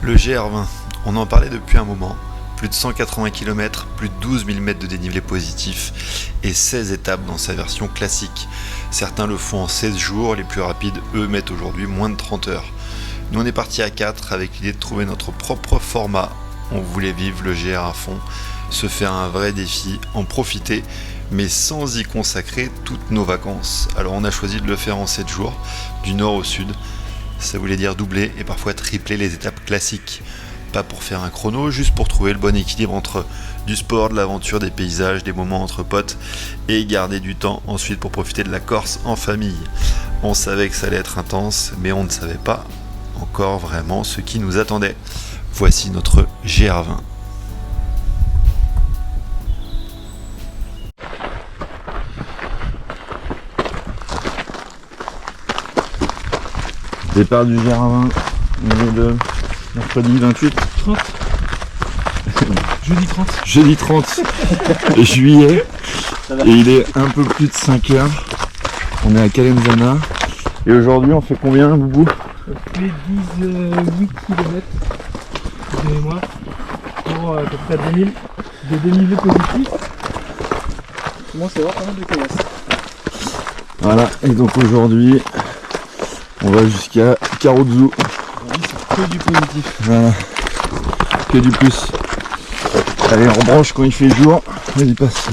Le GR20, on en parlait depuis un moment. Plus de 180 km, plus de 12 000 mètres de dénivelé positif et 16 étapes dans sa version classique. Certains le font en 16 jours, les plus rapides, eux, mettent aujourd'hui moins de 30 heures. Nous, on est parti à 4 avec l'idée de trouver notre propre format. On voulait vivre le GR à fond, se faire un vrai défi, en profiter, mais sans y consacrer toutes nos vacances. Alors on a choisi de le faire en 7 jours, du nord au sud. Ça voulait dire doubler et parfois tripler les étapes classiques. Pas pour faire un chrono, juste pour trouver le bon équilibre entre du sport, de l'aventure, des paysages, des moments entre potes et garder du temps ensuite pour profiter de la Corse en famille. On savait que ça allait être intense, mais on ne savait pas encore vraiment ce qui nous attendait. Voici notre GR20. Départ du GR20, on est le mercredi 28 30 Jeudi 30 Jeudi 30 juillet, et il est un peu plus de 5 heures. On est à Calenzana, et aujourd'hui on fait combien, Boubou? On fait 8 km de mémoire pour à peu près 2000 de dénivelé positif. Comment c'est voir pas mal de caillasse. Voilà, et donc aujourd'hui on va jusqu'à Karozu. Que du positif. Voilà, que du plus. Allez, on rebranche quand il fait jour. Vas-y, passe.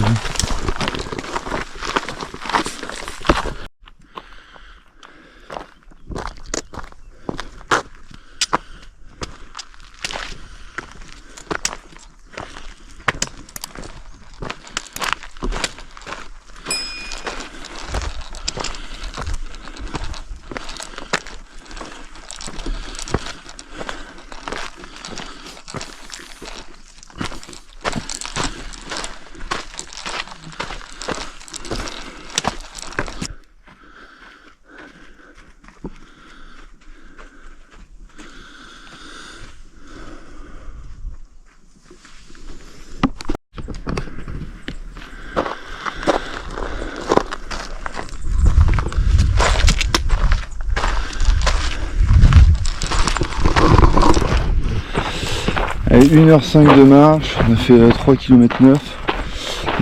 Allez, 1h05 de marche, on a fait 3 km 9.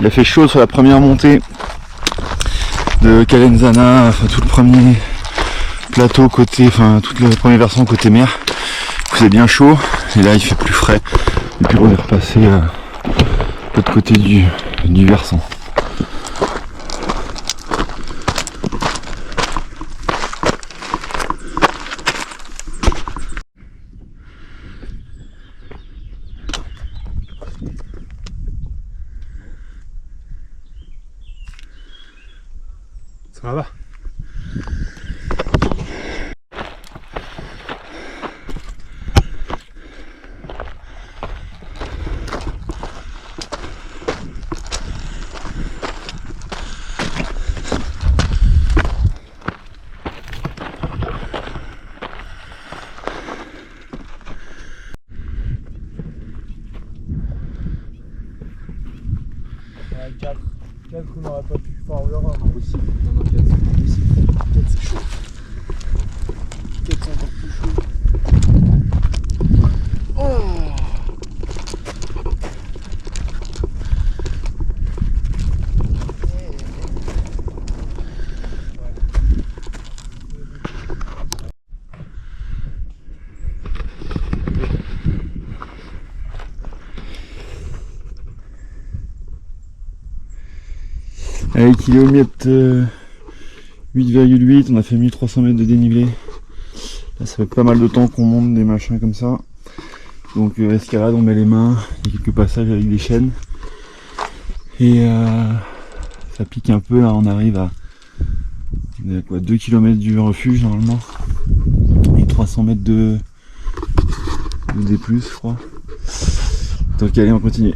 Il a fait chaud sur la première montée de Calenzana, enfin tout le premier plateau côté, enfin toute la première versant côté mer. Il faisait bien chaud, et là il fait plus frais. Et puis on est repassé de l'autre côté du versant. Ça va. Ouais, 4 on n'aurait pas pu. Enfin, on verra. Impossible. Non, 4 c'est impossible. 4 c'est chaud. 4 c'est encore plus chaud. Oh. Allez, kilomètre 8,8, on a fait 1300 mètres de dénivelé. Là, ça fait pas mal de temps qu'on monte des machins comme ça. Donc escalade, on met les mains, il y a quelques passages avec des chaînes. Et ça pique un peu, là on arrive à 2 km du refuge normalement. Et 300 mètres de D+, je crois. Donc allez, on continue.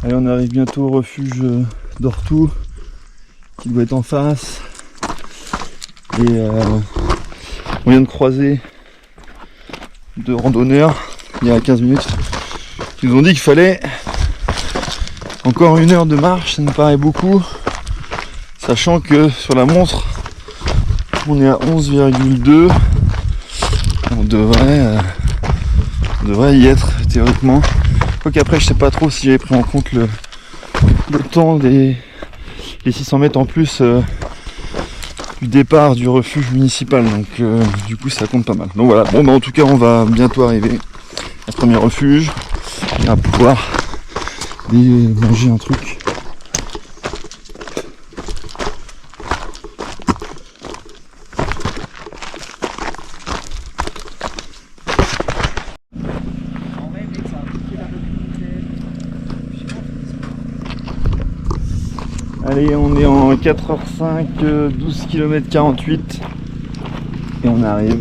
Allez, on arrive bientôt au refuge d'Ortou qui doit être en face. Et on vient de croiser de randonneurs il y a 15 minutes qui nous ont dit qu'il fallait encore 1 heure de marche. Ça nous paraît beaucoup, sachant que sur la montre on est à 11,2. On devrait y être théoriquement. Quoique après je sais pas trop si j'avais pris en compte le temps des 600 mètres en plus du départ du refuge municipal, donc du coup ça compte pas mal. Donc voilà, bon bah en tout cas on va bientôt arriver au premier refuge et à pouvoir manger un truc. Allez, on est en 4h05, 12 km 48 et on arrive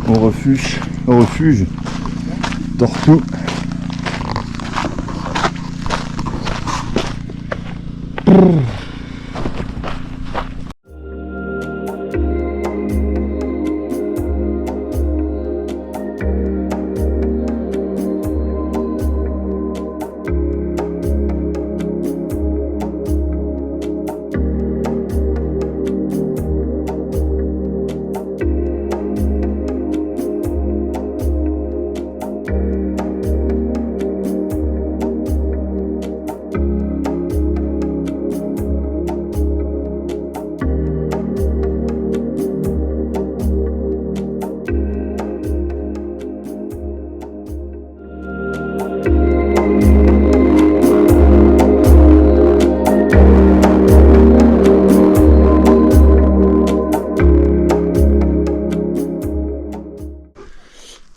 au refuge Tortue.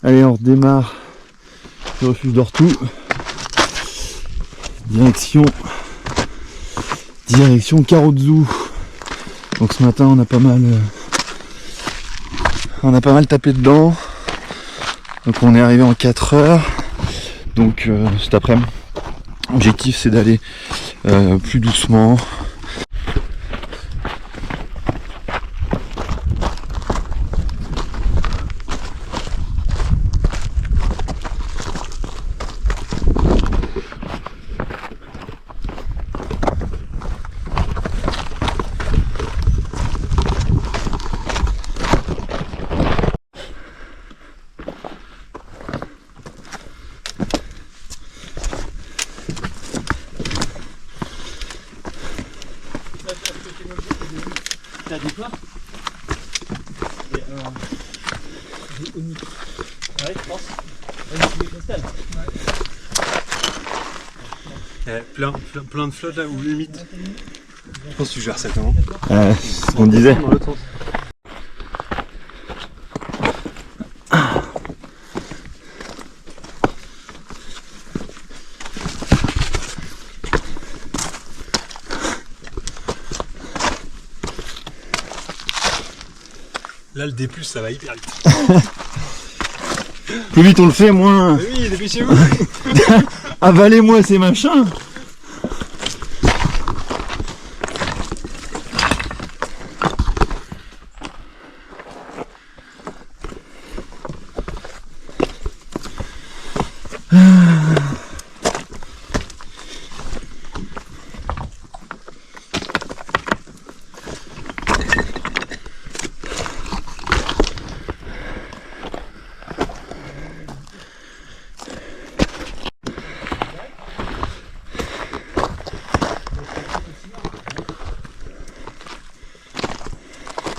Allez, on redémarre le refuge d'Ortou. Direction Karozu. Donc ce matin on a pas mal tapé dedans. Donc on est arrivé en 4 heures. Donc cet après-midi, l'objectif c'est d'aller plus doucement. T'as dit quoi? Ouais, je pense. Plein de flottes là où limite. Je pense que tu gères ça comment? Ce qu'on disait. Là le D+, ça va hyper vite. Plus vite on le fait, moins. Mais oui, dépêchez-vous. Avalez-moi ces machins.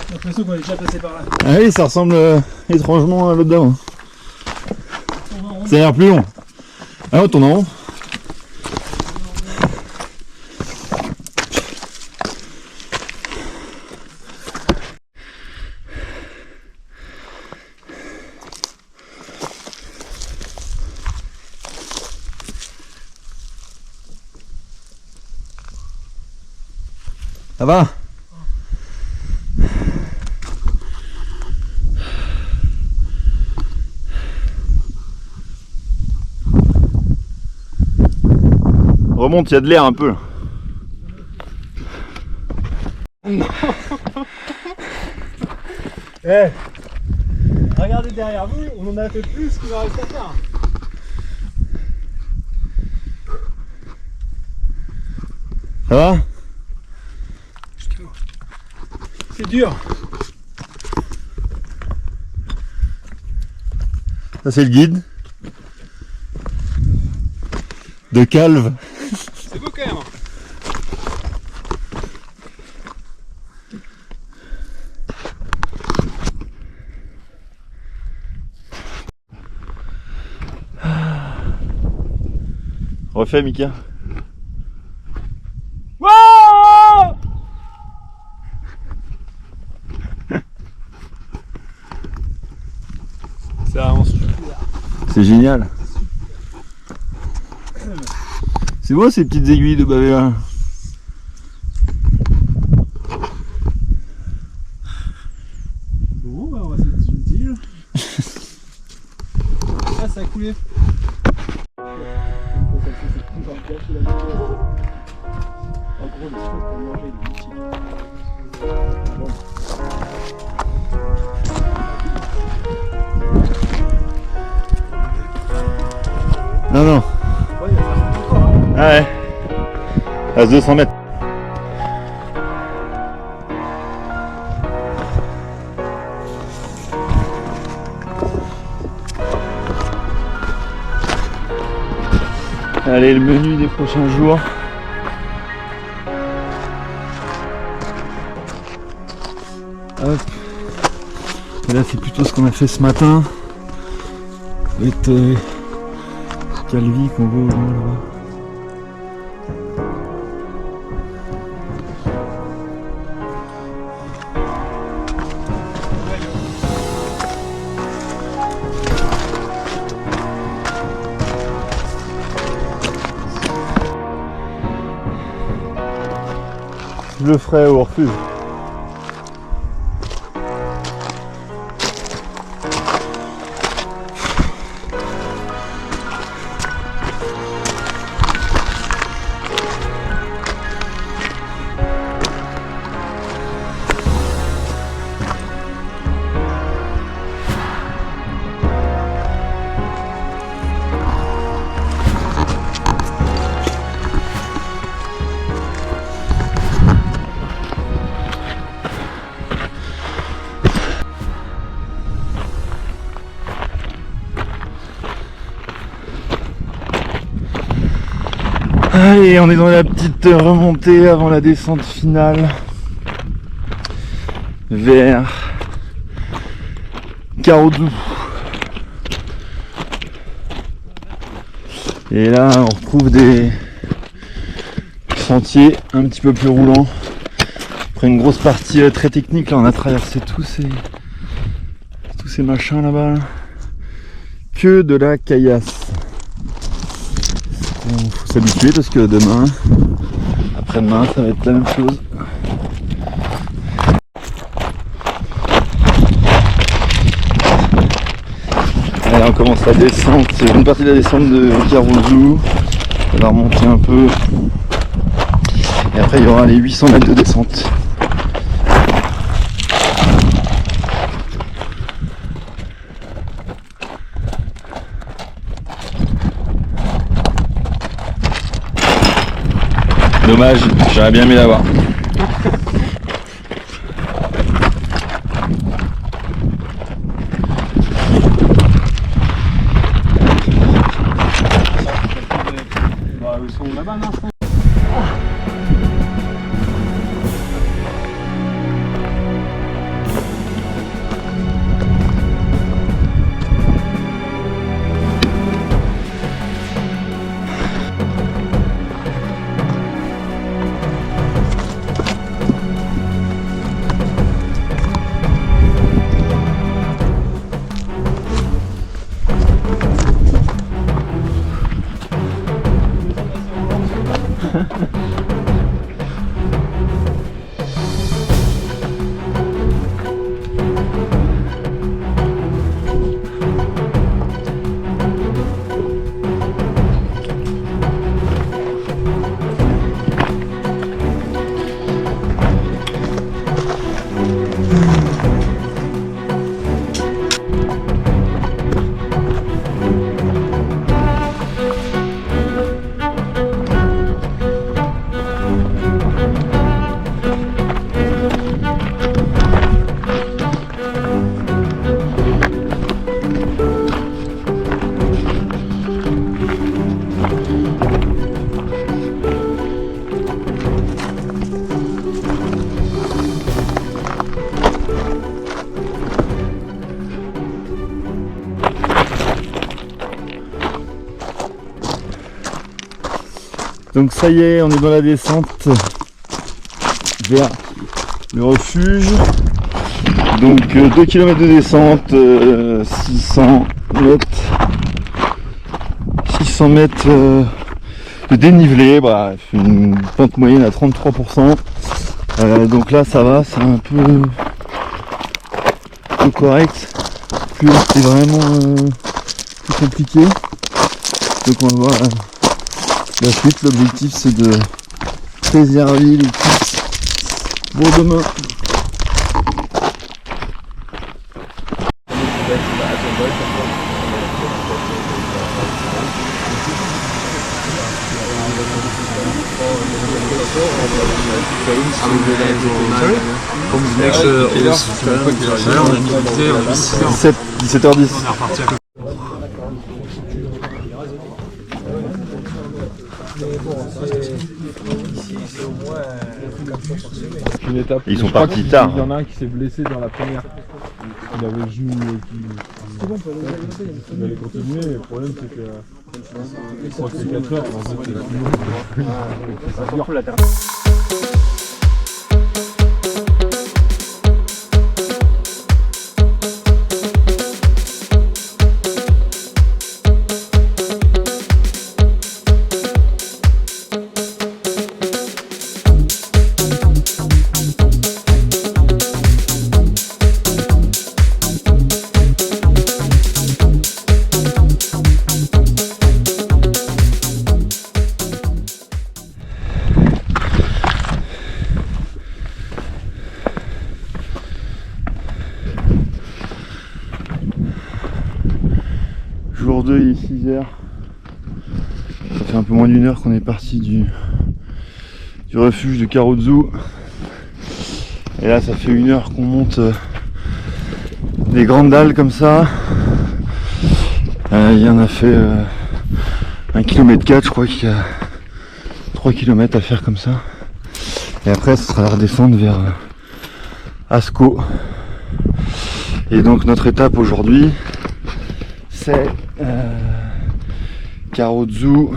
J'ai l'impression qu'on est déjà passé par là. Ah oui, ça ressemble étrangement à l'autre d'avant. Ça a l'air plus long. Ah, on tourne en rond. Ça va? Remonte, il y a de l'air un peu. Eh, Regardez derrière vous, on en a fait plus qu'il en reste à faire. Ça va? C'est dur. Ça c'est le guide. De Calve. C'est beau quand même. Refais Mika. Wow! C'est vraiment super. C'est génial. C'est beau ces petites aiguilles de bavé là. Bon, bah on va essayer de subtil. Ah, ça a coulé. En gros, le spot pour manger, il est mythique. Non non. Ouais, il y a pas encore, hein. Ah ouais. À 200 mètres. Allez, le menu des prochains jours. Hop. Et là, c'est plutôt ce qu'on a fait ce matin. Avec Calvi qu'on voit au loin là-bas. Je le ferai au refuge. Allez, on est dans la petite remontée avant la descente finale vers Caroudou. Et là, on retrouve des sentiers un petit peu plus roulants. Après une grosse partie très technique, là on a traversé tous ces machins là-bas. Que de la caillasse. Il faut s'habituer parce que demain, après-demain, ça va être la même chose. Allez, on commence la descente, c'est une partie de la descente de Carouzou. Ça va remonter un peu. Et après, il y aura les 800 mètres de descente. Dommage, j'aurais bien aimé l'avoir. Bah, ils sont là-bas, non? Donc ça y est, on est dans la descente vers le refuge. Donc 2 km de descente, 600 mètres de dénivelé, bref, une pente moyenne à 33%. Donc là ça va, c'est un peu correct. Plus c'est vraiment plus compliqué. Donc on va voir la suite. L'objectif c'est de préserver les cuisses pour demain. Next, on a mis 17h10. on est reparti à peu Une étape. Ils sont Je crois partis qu'il tard. y en a un qui s'est blessé dans la première. Il avait joué. Il allait continuer. Le problème c'est que. Je crois que c'est 4 heures. Jour 2, il est 6h. Ça fait un peu moins d'une heure qu'on est parti du refuge de Karozu. Et là ça fait 1 heure qu'on monte des grandes dalles comme ça. Il y en a fait 1,4 km, je crois qu'il y a 3 km à faire comme ça. Et après ce sera la redescente vers Asko. Et donc notre étape aujourd'hui c'est Karozu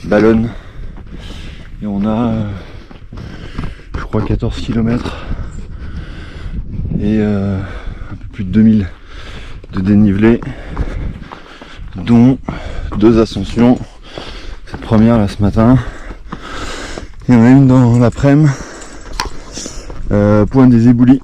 Ballon. Et on a je crois 14 km et un peu plus de 2000 de dénivelé, dont 2 ascensions. Cette première là ce matin, il y en a une dans l'après-midi, point des Éboulis.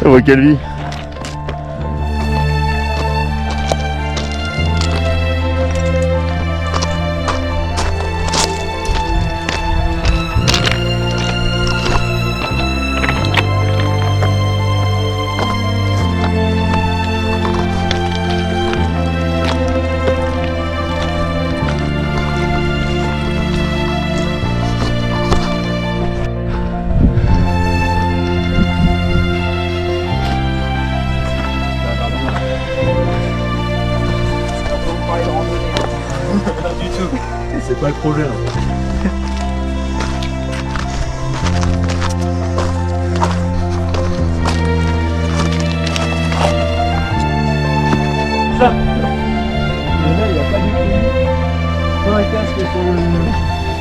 Ça voit quelle vie. c'est pas le projet. Ça. Mais là, il n'y a pas du tout. Pas un casque sur le.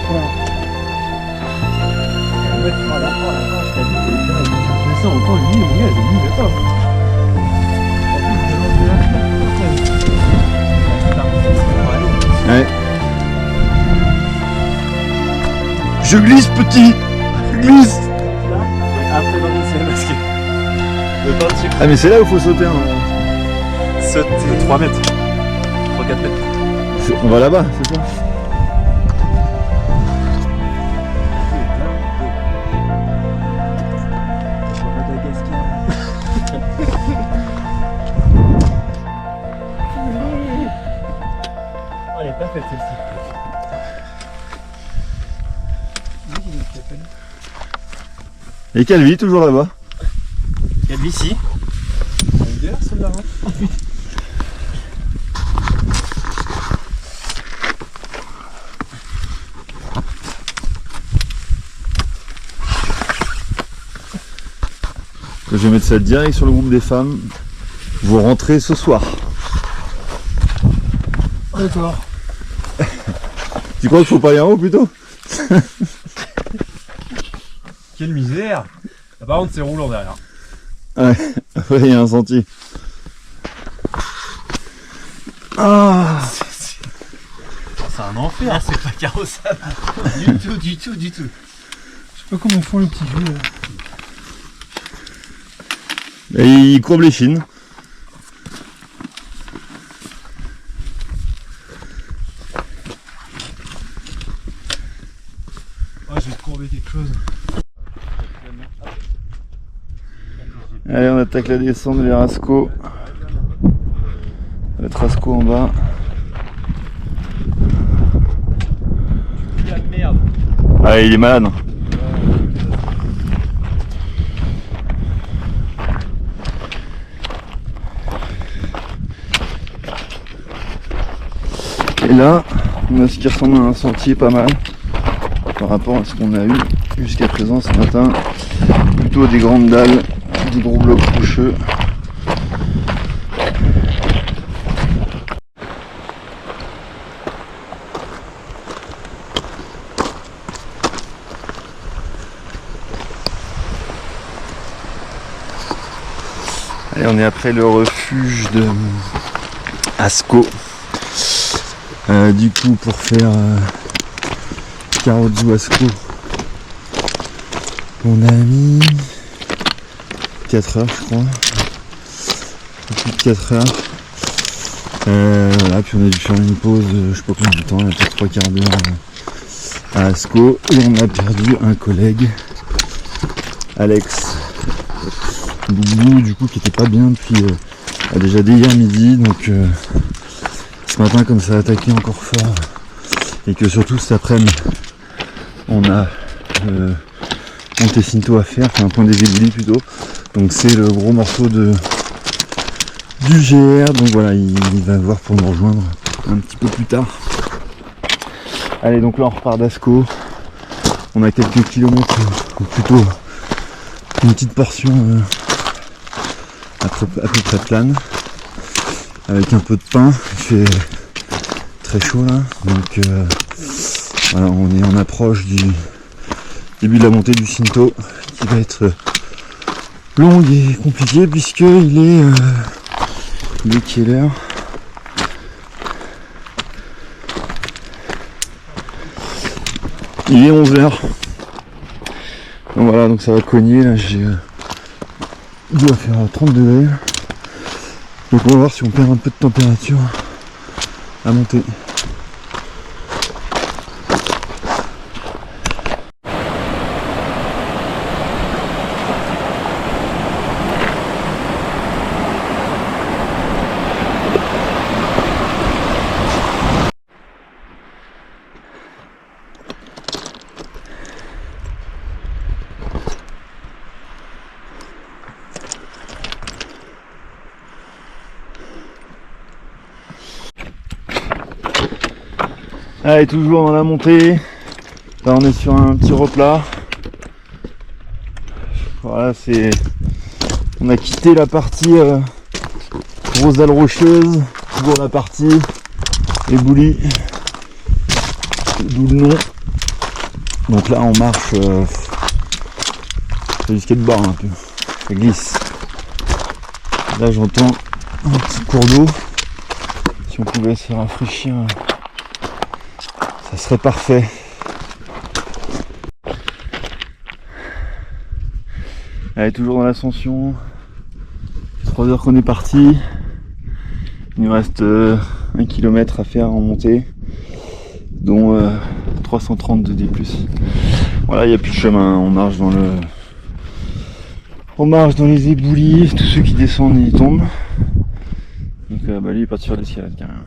Voilà. Ouais, tu vas la fin, je t'ai dit. Tu fais ça en temps et demi, mon gars, je ne buvais pas. Ouais. Je glisse, petit. Je glisse. Après, dans le c'est masqué. Le temps de sucre. Ah mais c'est là où il faut sauter. Hein. Sauter 3 mètres. 3-4 mètres. On va là-bas, c'est ça? Madagascar. Et Calvi, toujours là-bas. Calvi ici. Celle-là, hein. Je vais mettre ça direct sur le groupe des femmes. Vous rentrez ce soir. D'accord. Tu crois qu'il faut pas y aller en haut plutôt? Quelle misère. Là, par contre, c'est roulant derrière. Ouais, il y a un sentier. Ah, C'est un enfer. C'est pas carrossable. du tout. Je sais pas comment font les petits vieux là. et il courbe les chines. Oh, je vais te courber quelque chose. Allez, on attaque la descente vers Asco. On va mettre Asco en bas. La merde. Ah, il est malade. Et là, on a ce qui ressemble à un sentier pas mal par rapport à ce qu'on a eu jusqu'à présent ce matin. Plutôt des grandes dalles, des gros blocs rocheux. Allez, on est après le refuge de Asco. Du coup, pour faire Karozu Asco, on a mis 4 heures, je crois. Plus de 4 heures. Voilà, puis on a dû faire une pause, je sais pas combien de temps, peut-être 3 quarts d'heure à Asco. Et on a perdu un collègue, Alex Boubou, du coup, qui était pas bien depuis déjà dès hier midi. Donc ce matin, comme ça a attaqué encore fort, et que surtout cet après-midi, on a Monte Cinto à faire, enfin un point des éboulis plutôt. Donc c'est le gros morceau du GR. Donc voilà, il va voir pour nous rejoindre un petit peu plus tard. Allez, donc là on repart d'Asco. On a quelques kilomètres, ou plutôt une petite portion à peu près plane, avec un peu de pain. Il fait très chaud là, donc voilà, on est en approche du début de la montée du Cinto, qui va être longue et compliquée puisque il est quelle heure? Il est 11h. Donc voilà, donc ça va cogner là, il doit faire 30 degrés. Donc on va voir si on perd un peu de température à monter. Allez, toujours dans la montée. Là on est sur un petit replat. Voilà, c'est. On a quitté la partie grosse dalle rocheuse, toujours la partie éboulie, d'où le nom. Donc là on marche, c'est du skateboard un peu, ça glisse. Là j'entends un petit cours d'eau. Si on pouvait se rafraîchir, ça serait parfait. Allez, toujours dans l'ascension. 3 heures qu'on est parti. Il nous reste 1 km à faire en montée, dont 330 de D+. Voilà, il n'y a plus de chemin, on marche dans les éboulis, tous ceux qui descendent ils tombent. Donc lui il est parti sur l'escalade carrément.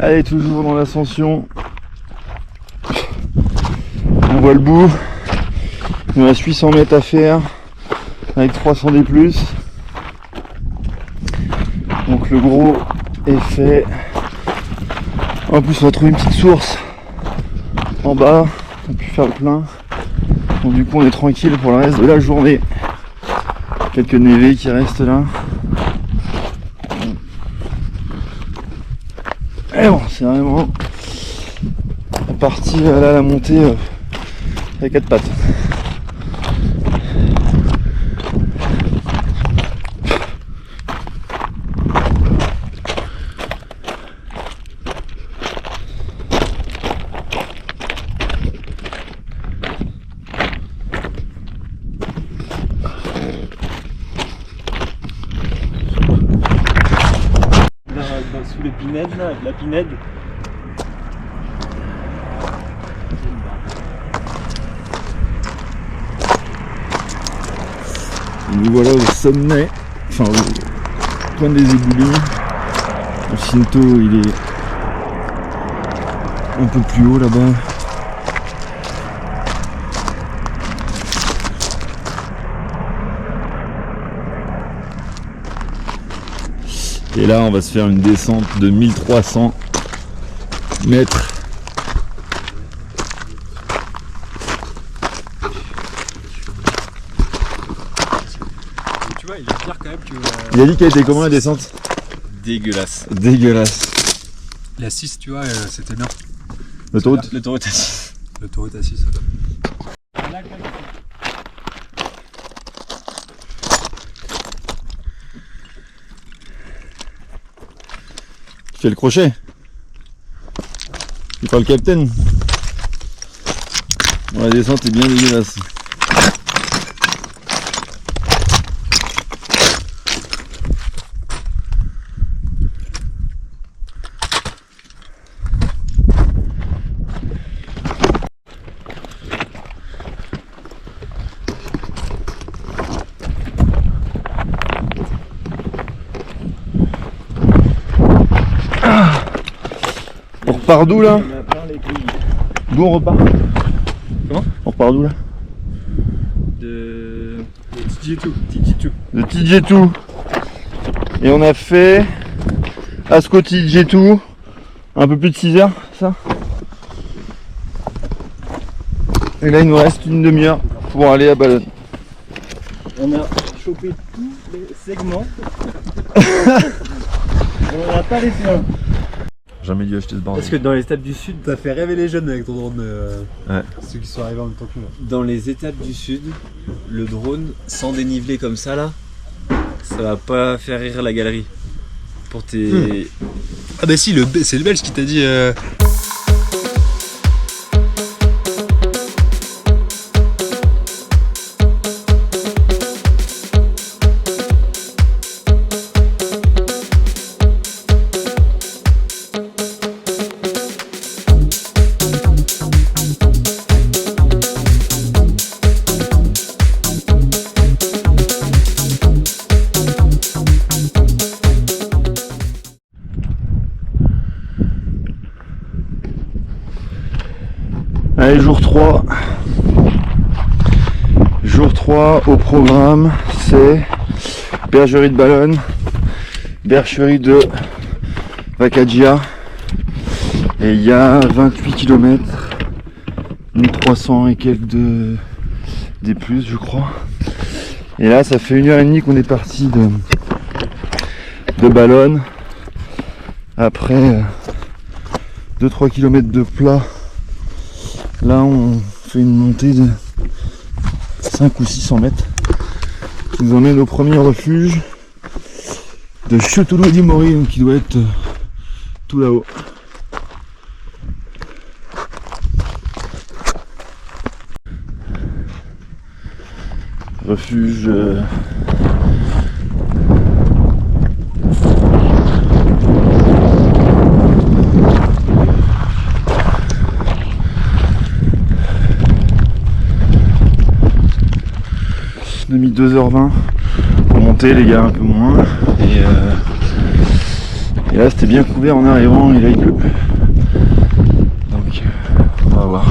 Allez, toujours dans l'ascension. On voit le bout. Il nous reste 800 mètres à faire avec 300 D+. Donc le gros est fait. En plus on va trouver une petite source en bas. On peut faire le plein. Donc du coup on est tranquille pour le reste de la journée. Quelques névés qui restent là. Et bon, c'est vraiment la partie là, la montée à 4 pattes. Sous les pinèdes là, la pinède. Nous voilà au sommet, enfin au point des éboulis. Le Shinto il est un peu plus haut là-bas. Et là on va se faire une descente de 1300 mètres. Tu vois, il va dire quand même que. Il a dit qu'elle était comment la descente? Dégueulasse. Dégueulasse. La 6, tu vois, c'était bien. L'autoroute? L'autoroute à 6. L'autoroute à 6. Tu fais le crochet? Tu parles le capitaine? Bon, la descente est bien dégueulasse. On repart d'où là? D'où on repart? Comment? On repart d'où là? De De Tijetu. Et on a fait Asco Tijetu, un peu plus de 6 heures, ça. Et là il nous reste une demi-heure pour aller à Balonne. On a chopé tous les segments. On n'en a pas laissé un. Jamais dû acheter ce bordel. Parce que dans les étapes du sud, T'as fait rêver les jeunes avec ton drone. Ouais. Ceux qui sont arrivés en même temps que nous. Dans les étapes du sud, le drone sans dénivelé comme ça là, ça va pas faire rire la galerie. Pour tes. Ah bah si, c'est le Belge qui t'a dit. Allez, jour 3. Jour 3 au programme, c'est bergerie de Balonne, bergerie de Vacaggia. Et il y a 28 km, 1300 et quelques des plus je crois. Et là ça fait 1h30 qu'on est parti de Balonne. Après 2-3 km de plat. Là on fait une montée de 5 ou 600 mètres qui nous emmène au premier refuge de Chotolo di Mori, donc qui doit être tout là-haut. Refuge on a mis 2h20 pour monter, les gars, un peu moins. Et là là c'était bien couvert en arrivant et là il pleut. Donc on va voir.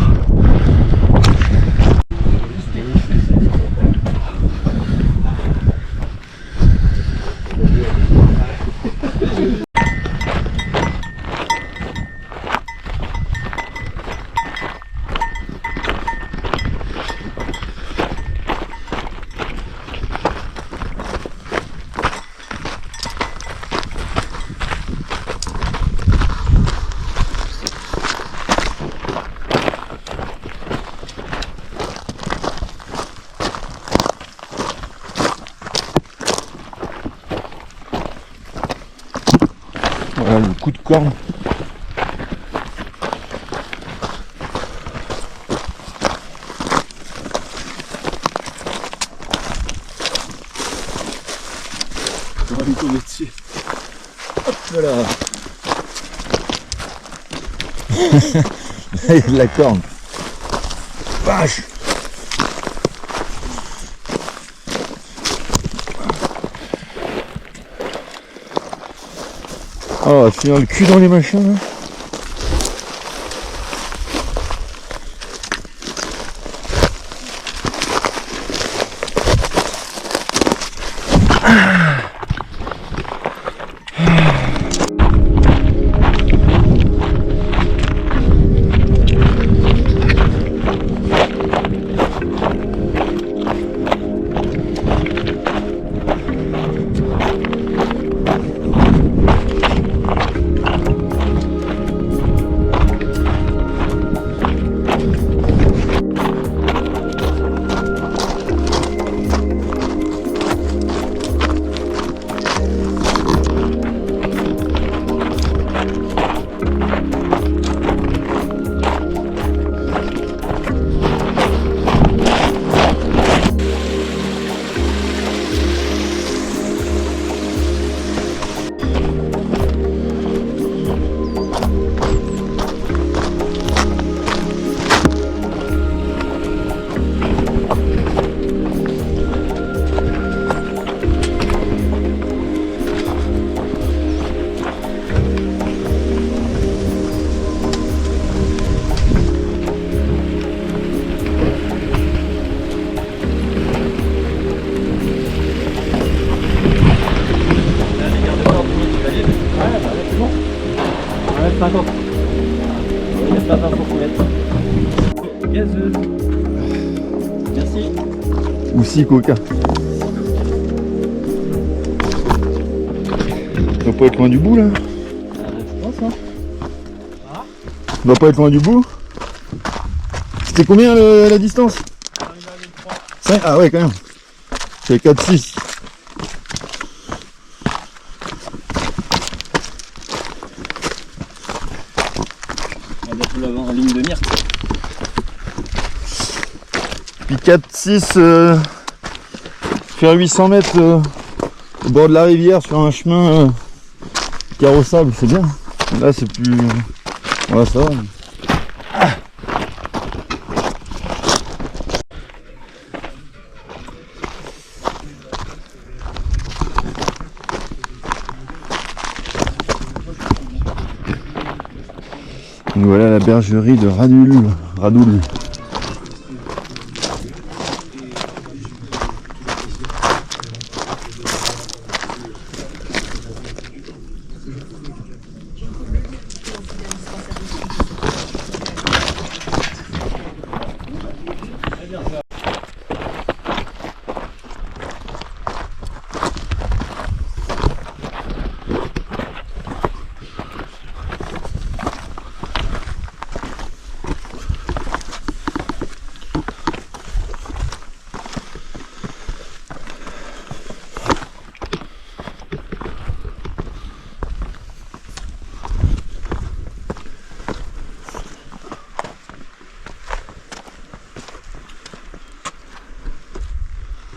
Voilà le coup de corne. On va lui tomber dessus. Hop là. Il y a de la corne. Vache. Oh, je suis dans le cul dans les machins là. Gazeuse. Merci. Ou si coca. On doit pas être loin du bout là. Je pense, hein. On doit pas être loin du bout. C'était combien la distance? 5. Ah ouais quand même. C'est 4-6. On va bientôt l'avoir en ligne de mire. Puis 4-6 faire 800 mètres au bord de la rivière sur un chemin carrossable, c'est bien. Là c'est plus... Voilà ça va. Donc voilà la bergerie de Radoul.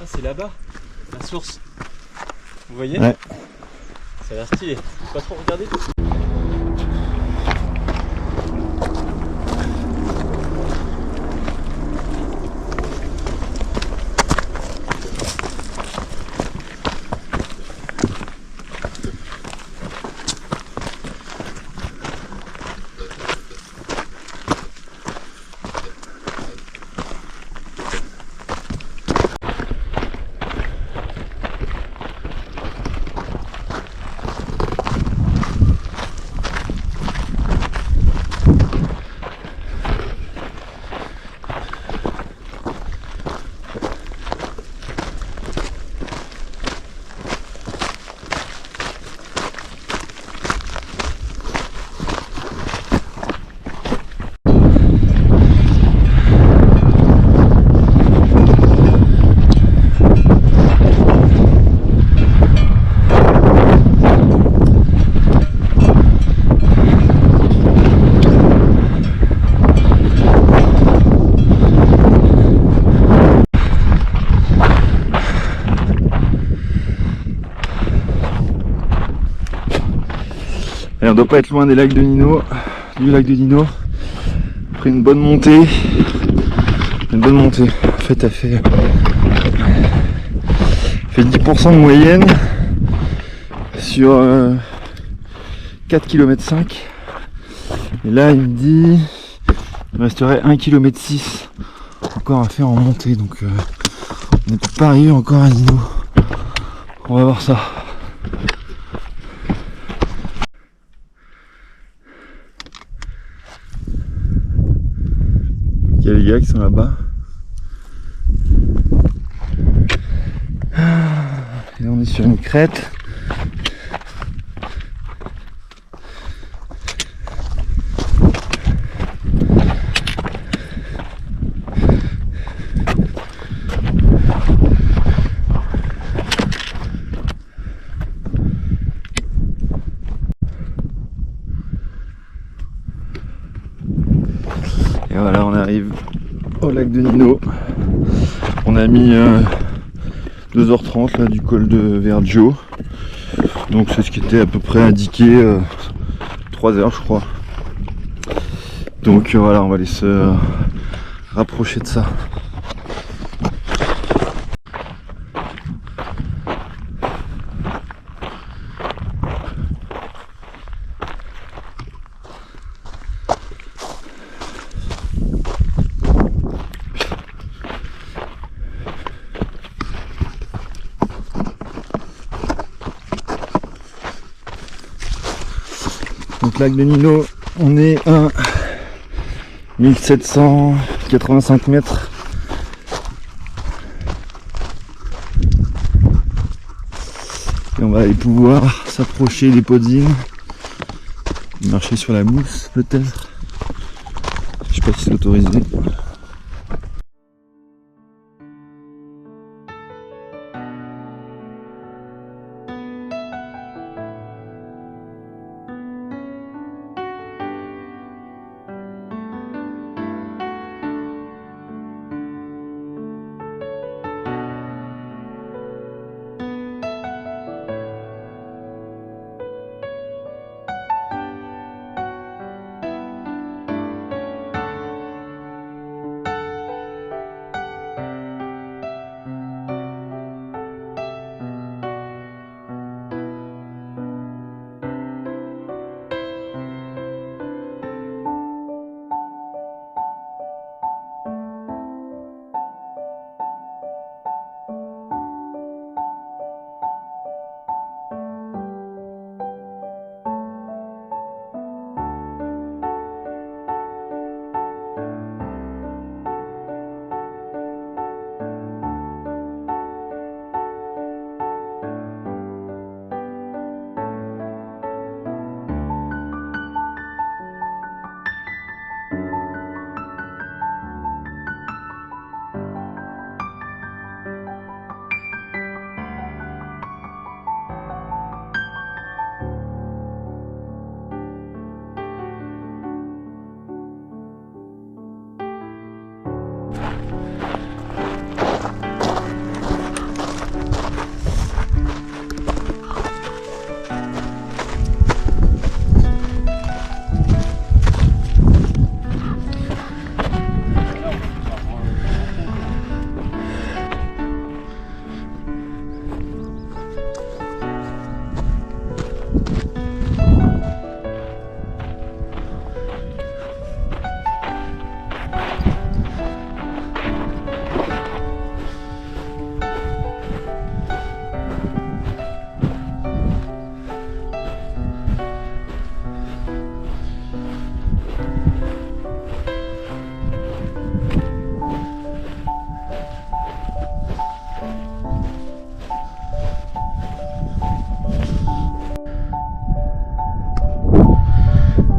Ah, c'est là-bas, la source. Vous voyez? Ouais. Ça a l'air stylé. Faut pas trop regarder. Et on doit pas être loin des lacs de Nino, du lac de Nino. Après une bonne montée. En fait, elle fait 10% de moyenne sur 4,5 km. Et là, il me dit il me resterait 1,6 km encore à faire en montée. Donc, on n'est pas arrivé encore à Nino. On va voir ça. Il y a les gars qui sont là-bas. Et là on est sur une crête. Et voilà, on arrive au lac de Nino. On a mis 2h30 là, du col de Vergio. Donc c'est ce qui était à peu près indiqué 3h je crois. Donc voilà, on va aller se rapprocher de ça. Donc lac de Nino, on est à 1785 mètres. Et on va aller pouvoir s'approcher des podzines, marcher sur la mousse peut-être. Je sais pas si c'est autorisé.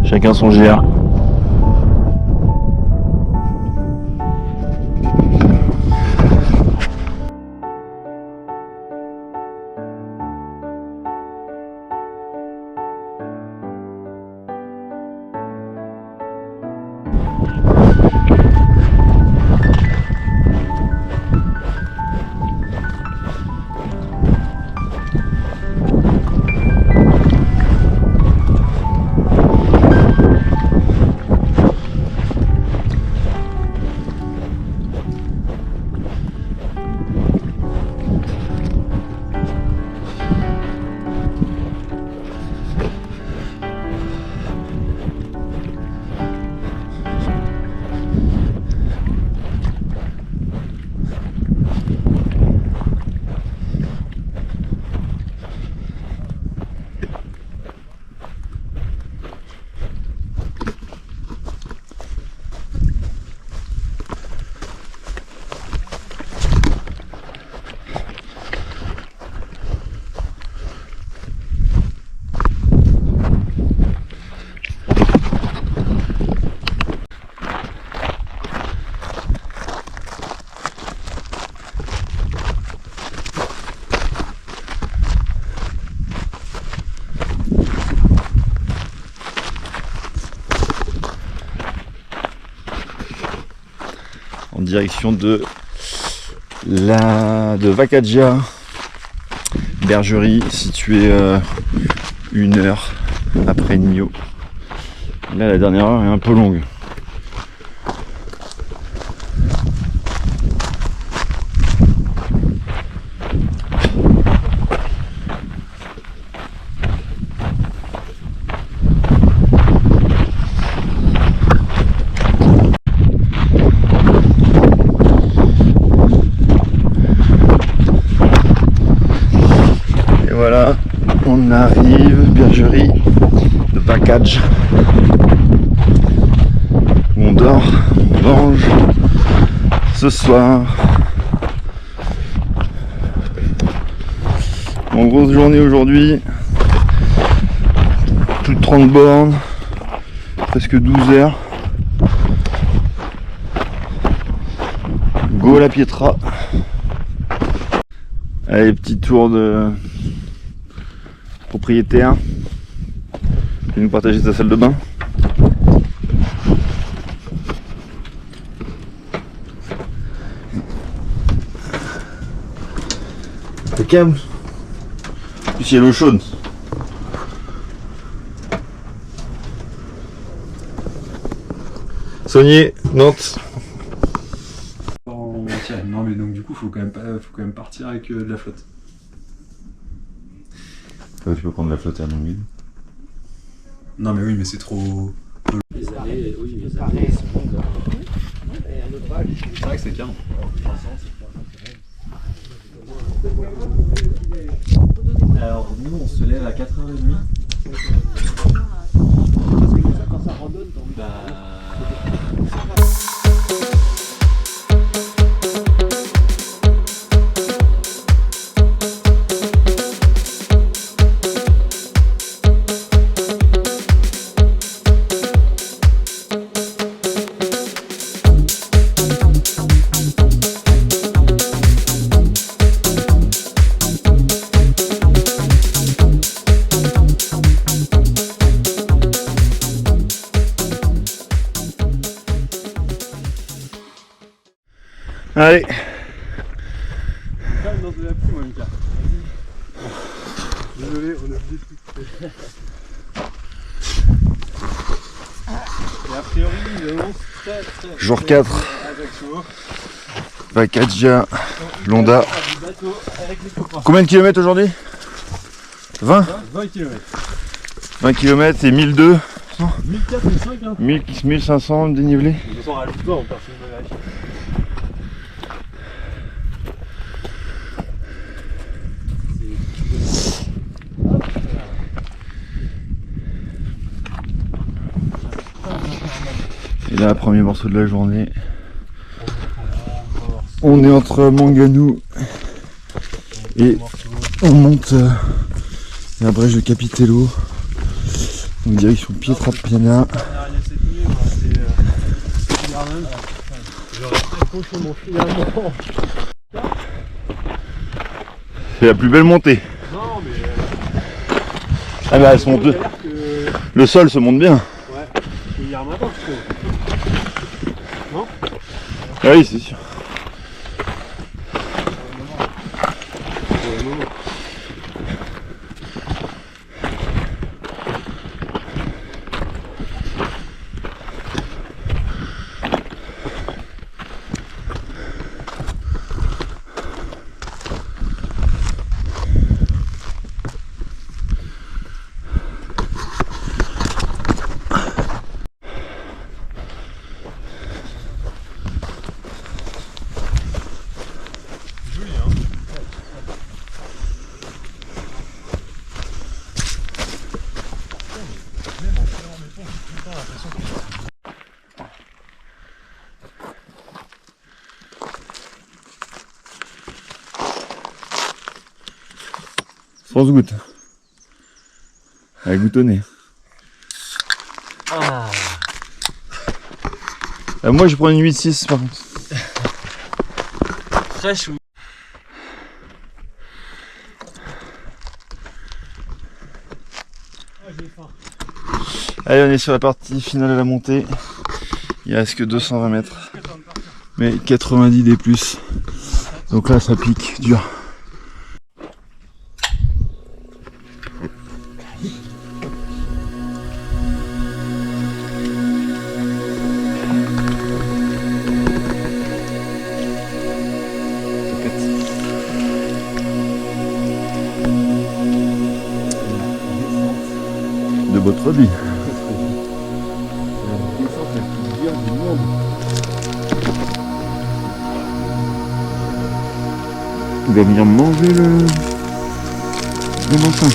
Chacun son GR. direction de Vacaggia, bergerie située 1 heure après Nio. Là la dernière heure est un peu longue. Voilà, on arrive, bergerie de Vacaggia, où on dort, on mange ce soir. En grosse journée aujourd'hui, plus de 30 bornes, presque 12 heures. Go la Pietra. Allez, petit tour de propriétaire qui nous partager sa salle de bain. C'est calme. Plus il y a l'eau chaude. Saunier, Nantes. Non mais donc du coup faut quand même partir avec de la flotte. Tu peux prendre la flotte à longue vide. Non mais oui mais c'est trop... Les années, oui, les années c'est vrai que c'est canon. Alors nous on se lève à 4h30. Allez. Calme dans de la pluie moi Mika. Désolé, on a oublié de tout. Et a priori il annonce très Jour 4. Vacaggia, Londa. Combien de kilomètres aujourd'hui? 20 20 km. 20 km et 1002. 1405 hein. 1500 dénivelé. De toute façon rajoute-toi, on personne ne vérifie. Et là, premier morceau de la journée. On est entre Manganou et on monte la brèche de Capitello. Donc direction Pietrapiana. C'est la plus belle montée. Non mais... Ah bah elles se montent. Le sol se monte bien. Ouais, hier matin je trouve. Non? Ah oui c'est sûr. Sans goutte. À goutonner. Ah. Moi je prends une 8-6 par contre. Très chou. Allez on est sur la partie finale de la montée. Il reste que 220 mètres. mais 90 des plus. Donc là ça pique dur. De votre vie. Il va venir manger le machin.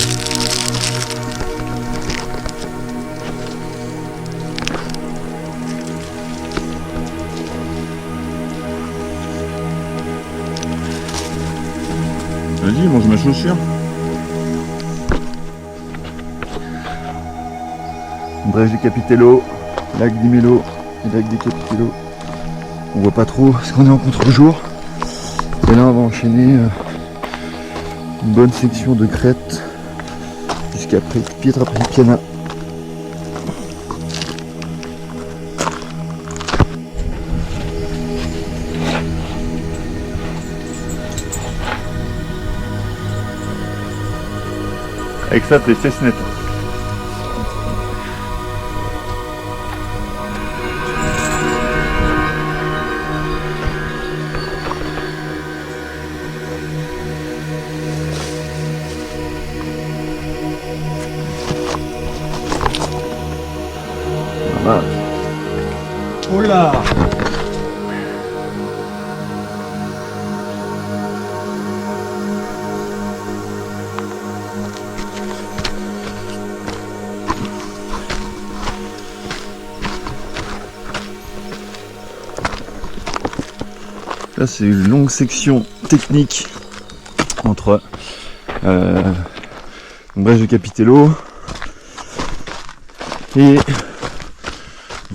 Vas-y, mange ma chaussure. Brèche du Capitello, lac di Melo et lac du Capitello. On voit pas trop parce qu'on est en contre-jour. Et là on va enchaîner une bonne section de crête jusqu'à Pietrapiana. Avec ça t'es fesses-net. Voilà. Oh là! Là c'est une longue section technique entre Brèche de Capitello et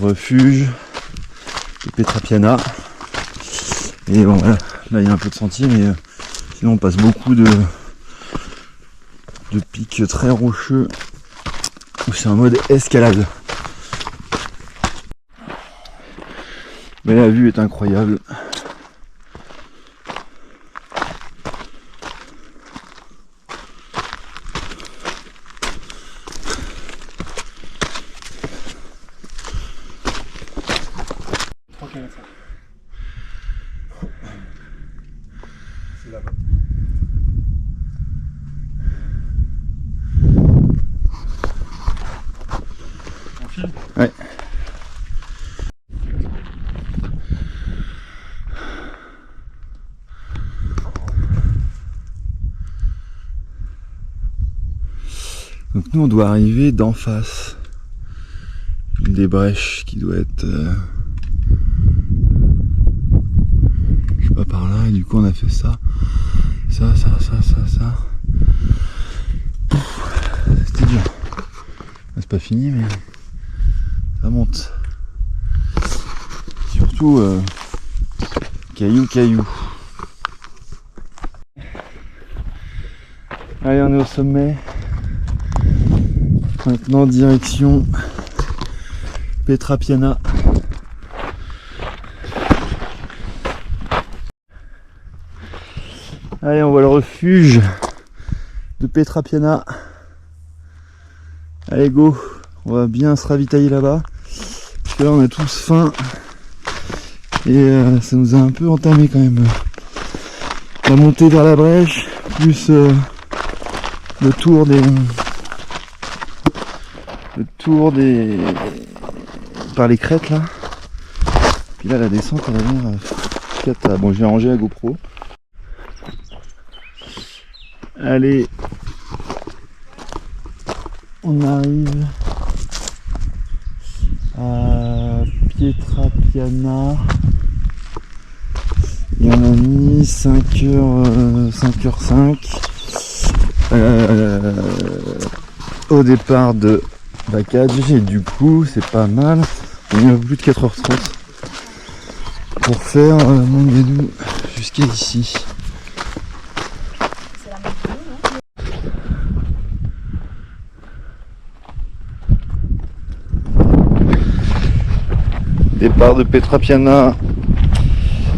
refuge de Pietrapiana. Et bon voilà, là il y a un peu de sentier mais sinon on passe beaucoup de pics très rocheux où c'est en mode escalade. Mais la vue est incroyable. C'est là-bas. On file? Ouais. Donc nous on doit arriver d'en face. Une des brèches qui doit être je sais pas par là, et du coup on a fait ça. Ça. C'était dur. C'est pas fini mais ça monte. Surtout caillou. Allez, on est au sommet. Maintenant direction Pietrapiana. Allez, on voit le refuge de Pietrapiana. Allez, go, on va bien se ravitailler là-bas. Parce que là, on a tous faim. Et ça nous a un peu entamé quand même. La montée vers la brèche, plus le tour des par les crêtes là. Puis là la descente elle a l'air cata. Bon, je vais ranger la GoPro. Allez, on arrive à Pietrapiana et on a mis 5h05 au départ de Bacadj et du coup c'est pas mal. On est à plus de 4h30 pour faire Montgadou jusqu'à ici. Départ de Pietrapiana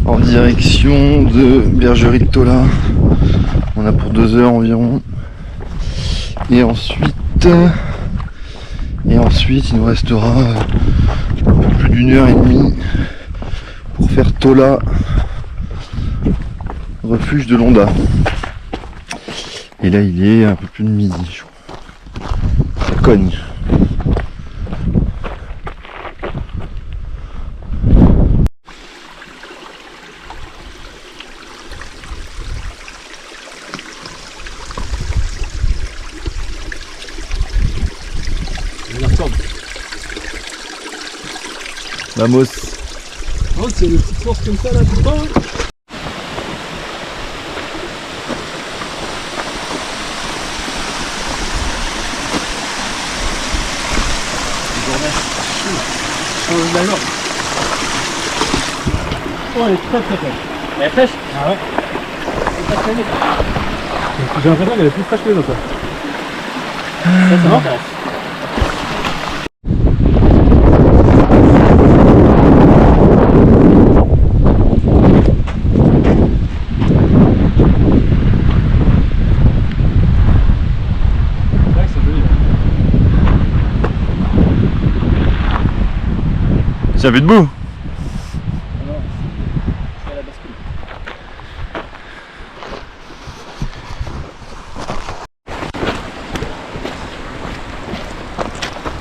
en direction de Bergerie de Tola. On a pour 2 heures environ. Et ensuite il nous restera un peu plus d'1h30 pour faire Tola, refuge de Londa. Et là il est un peu plus de midi, je crois. Ça cogne. Vamos. Oh, c'est des petites sources comme ça là tout le temps. Hein. D'accord. Oh, elle est très très fraîche. Elle est fraîche? Ah ouais. J'ai l'impression qu'elle est plus fraîche que les autres. Ça m'intéresse. Tiens, plus debout.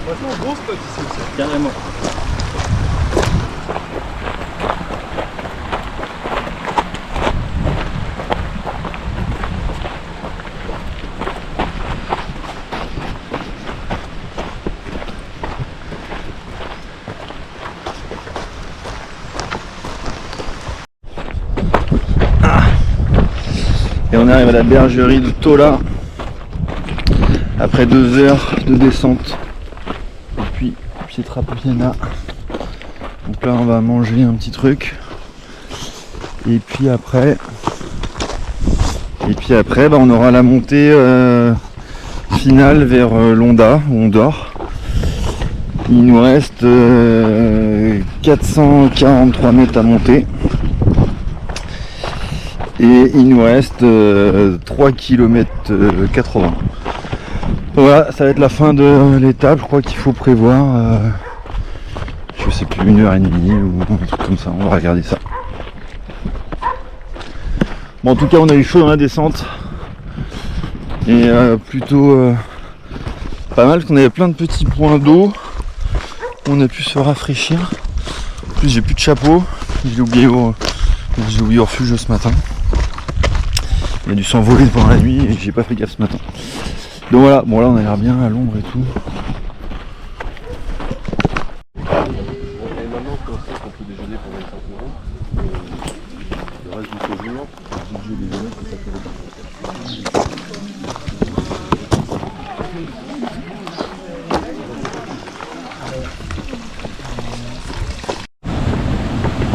Vachement gros spot ici aussi. Carrément. Et on arrive à la bergerie de Tola après 2 heures de descente depuis Pietrapeena. Donc là on va manger un petit truc et puis après bah, on aura la montée finale vers Londa où on dort. Il nous reste 443 mètres à monter. Et il nous reste 3 km 80. Voilà, ça va être la fin de l'étape. Je crois qu'il faut prévoir, je sais plus, 1h30 ou un truc comme ça. On va regarder ça. Bon, en tout cas, on a eu chaud dans la descente. Et plutôt pas mal, parce qu'on avait plein de petits points d'eau. On a pu se rafraîchir. En plus, j'ai plus de chapeau. Je l'ai oublié au refuge ce matin. Il a dû s'envoler pendant la nuit et j'ai pas fait gaffe ce matin. Donc voilà, bon là on a l'air bien à l'ombre et tout. Et maintenant qu'on sait qu'on peut déjeuner pour 25 €, le reste du séjour, budget déjeuner, c'est ça que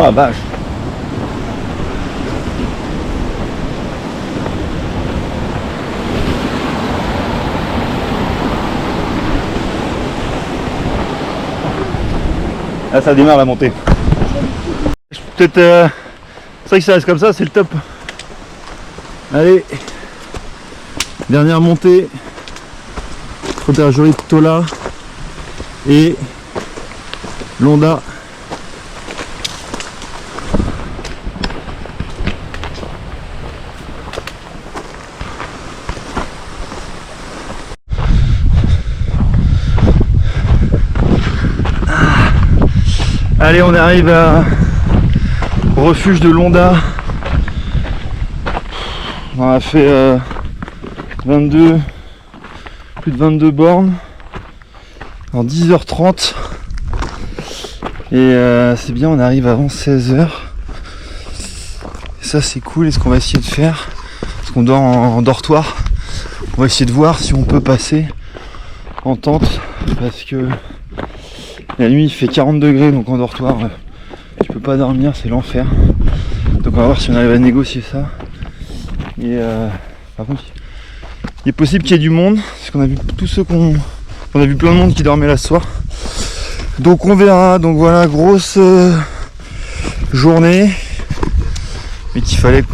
Ah vache. Là ça démarre la montée. Peut-être c'est vrai que ça reste comme ça, c'est le top. Allez, dernière montée entre Bergerie de Tola et Londa. Allez, on arrive au refuge de Londa. On a fait plus de 22 bornes en 10h30. Et c'est bien, on arrive avant 16h. Et ça c'est cool. Et ce qu'on va essayer de faire, parce qu'on dort en dortoir, on va essayer de voir si on peut passer en tente, parce que la nuit il fait 40 degrés, donc en dortoir tu peux pas dormir, c'est l'enfer. Donc on va voir si on arrive à négocier ça. Et par contre il est possible qu'il y ait du monde, parce qu'on a vu tous ceux on a vu plein de monde qui dormait là ce soir. Donc on verra. Donc voilà, grosse journée. mais qu'il fallait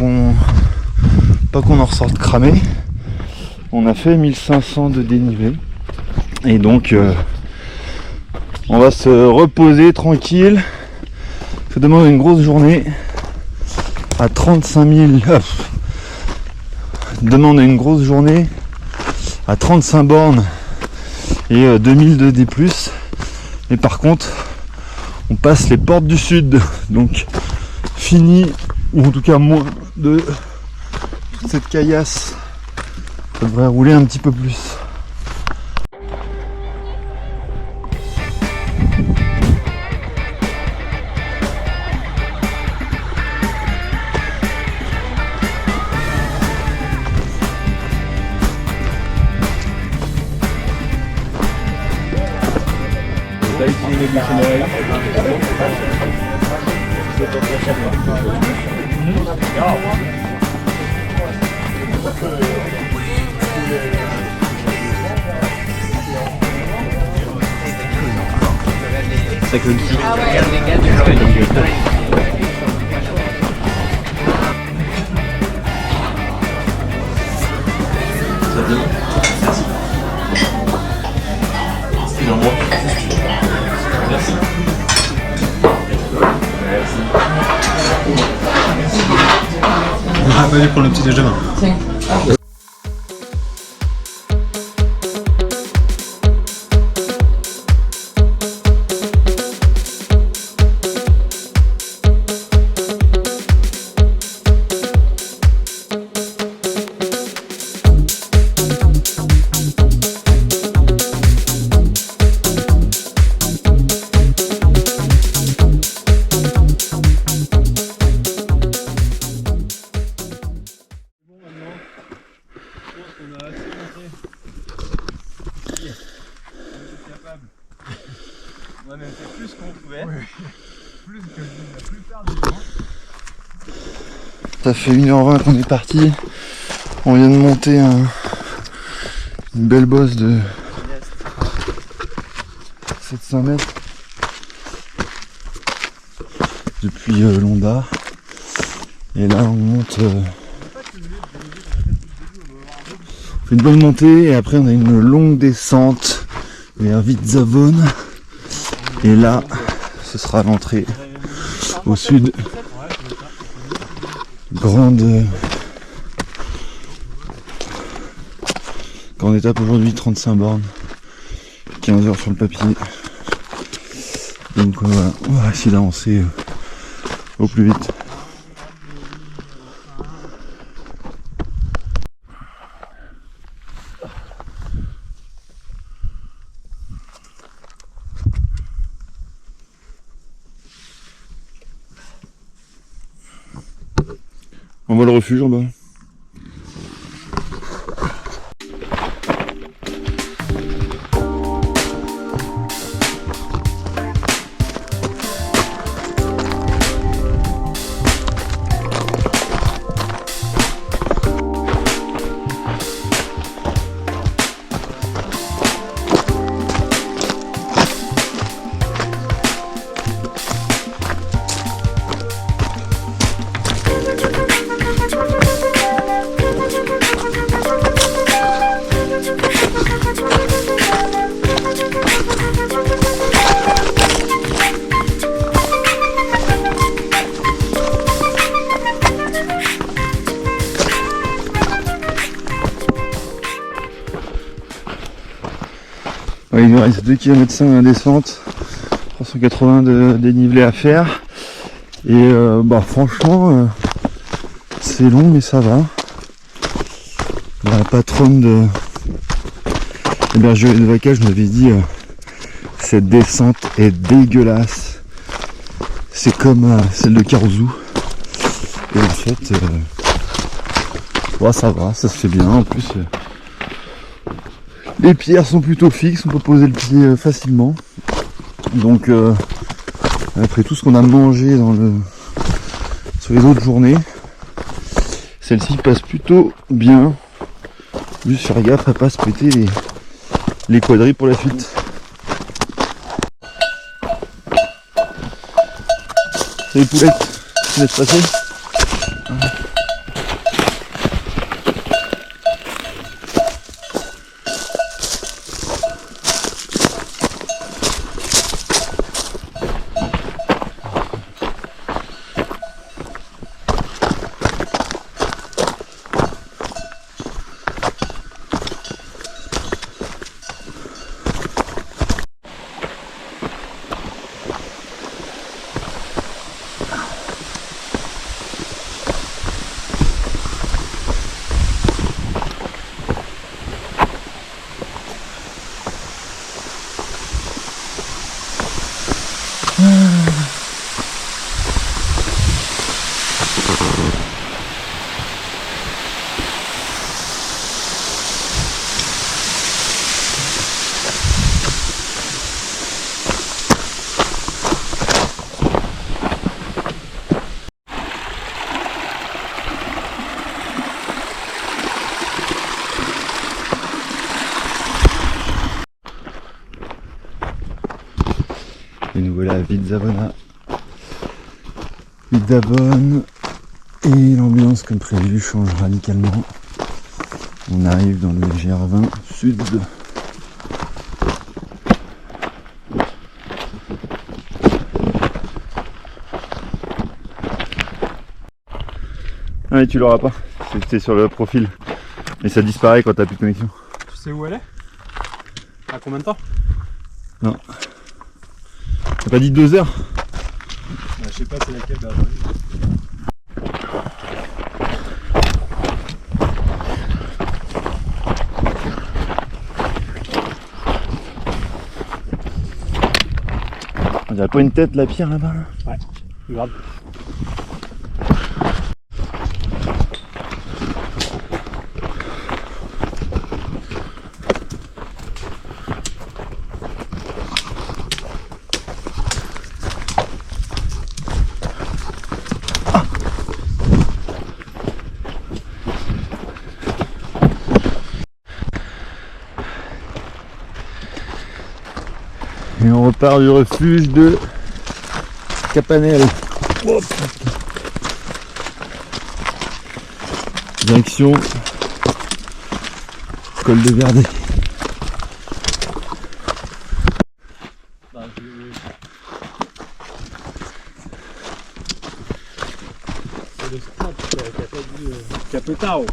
pas qu'on en ressorte cramé. On a fait 1500 de dénivelé et donc on va se reposer tranquille. Ça demande une grosse journée à 35 000. Demande une grosse journée à 35 bornes et 2000 de D+. Mais par contre, on passe les portes du sud, donc fini, ou en tout cas moins de toute cette caillasse. Ça devrait rouler un petit peu plus. Ça que On va aller prendre le petit déjeuner. On a même fait plus qu'on pouvait. Plus que la plupart des gens. Ça fait 1h20 qu'on est parti. On vient de monter une belle bosse de 700 mètres depuis Londa. Et là on monte. On fait une bonne montée et après on a une longue descente vers Vitzavone. Et là, ce sera l'entrée au sud. Grande étape aujourd'hui, 35 bornes, 15 heures sur le papier. Donc voilà, on va essayer d'avancer au plus vite. On voit le refuge en bas. Ouais, il nous reste 2,5 km à descente, 380 de dénivelé à faire. Et franchement, c'est long mais ça va. La patronne de l'hébergerie de Vaca, je m'avais dit cette descente est dégueulasse. C'est comme celle de Carousou. Et en fait, ça va, ça se fait bien. En plus, les pierres sont plutôt fixes, on peut poser le pied facilement. Donc après tout ce qu'on a mangé sur les autres journées, celle-ci passe plutôt bien. Juste faire gaffe à pas se péter les quadrilles pour la suite. Salut poulette, tu laisses passer. Et nous voilà à Vidzavona. Vidzavone. Et l'ambiance comme prévu change radicalement. On arrive dans le GR20 sud. Ah mais tu l'auras pas, c'était sur le profil. Et ça disparaît quand t'as plus de connexion. Tu sais où elle est? À combien de temps? Non. T'as pas dit 2 heures? Je sais pas c'est laquelle là. On dirait pas une tête la pierre là-bas là. Ouais, regarde. Et on repart du refuge de Capanel. Oh, direction col de Verdé. C'est le strat qui a pas dit Capetao.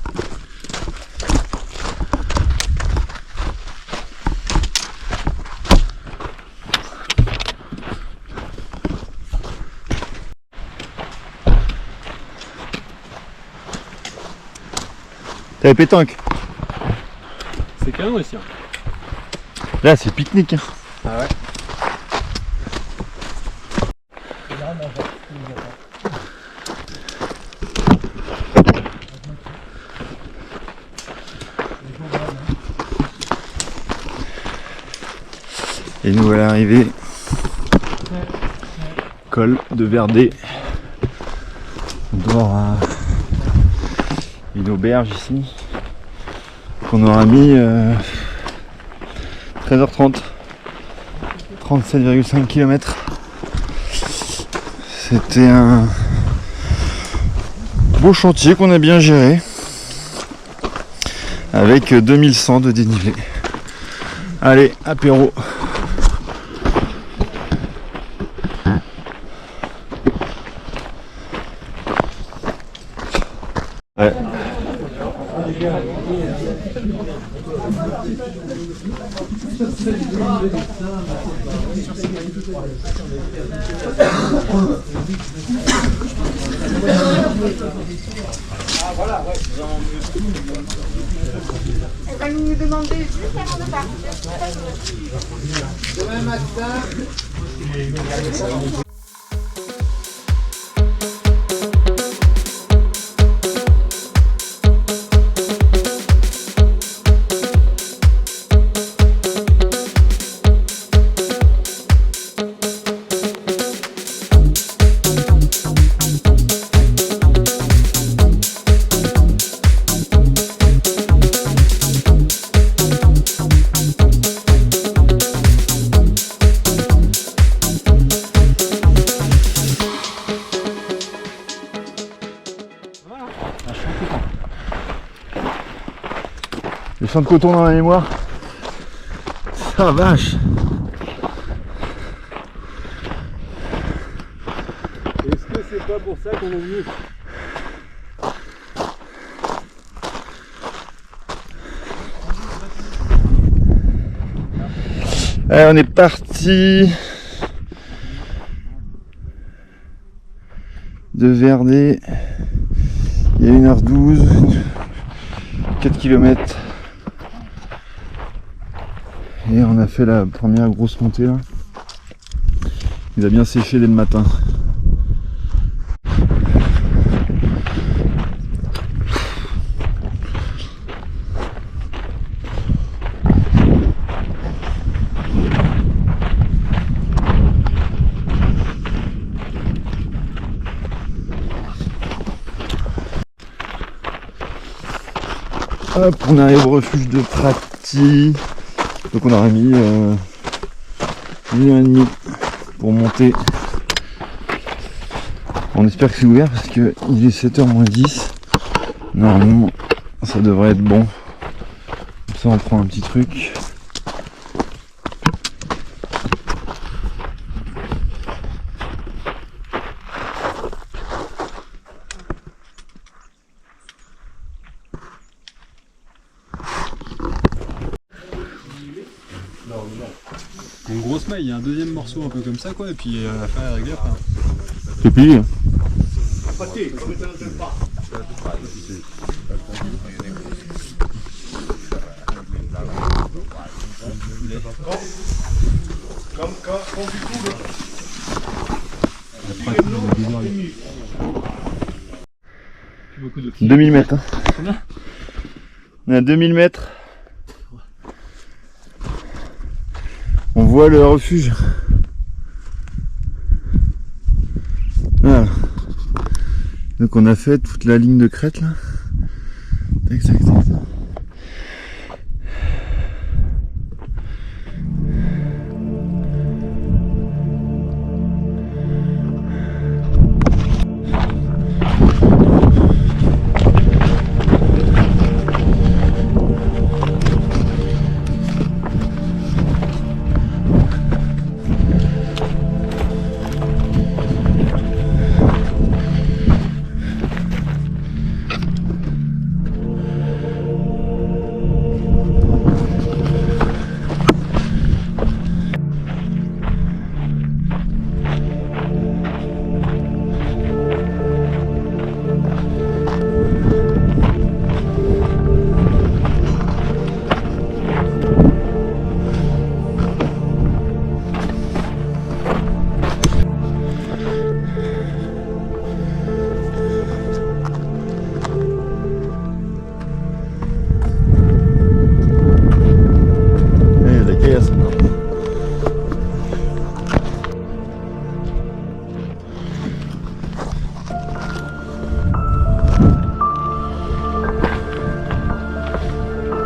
T'as les pétanques. C'est canon ici. Hein. Là c'est pique-nique. Hein. Ah ouais. Et nous voilà arrivés. Col de Verdé. On dort à une auberge ici. Qu'on aura mis 13h30. 37,5 km. C'était un beau chantier qu'on a bien géré. Avec 2100 de dénivelé. Allez, apéro. Ouais. Elle va nous demander juste avant de partir. Demain matin. Le champ de coton dans la mémoire. Ah vache. Est-ce que c'est pas pour ça qu'on est venu? Allez, on est parti de Verdé. Il y a 1h12, 4 km. Et on a fait la première grosse montée là. Il a bien séché dès le matin. Hop, on arrive au refuge de Prati. Donc on aura mis 1h30 pour monter. On espère que c'est ouvert parce qu'il est 7h moins 10. Normalement ça devrait être bon. Comme ça on prend un petit truc. En grosse maille, il y a un deuxième morceau un peu comme ça quoi, et puis l'affaire est réglée après. C'est plié. Après, il y a 2000 mètres. Hein. On est à 2000 mètres. On voit le refuge. Voilà. Donc on a fait toute la ligne de crête là. Tac, tac, tac.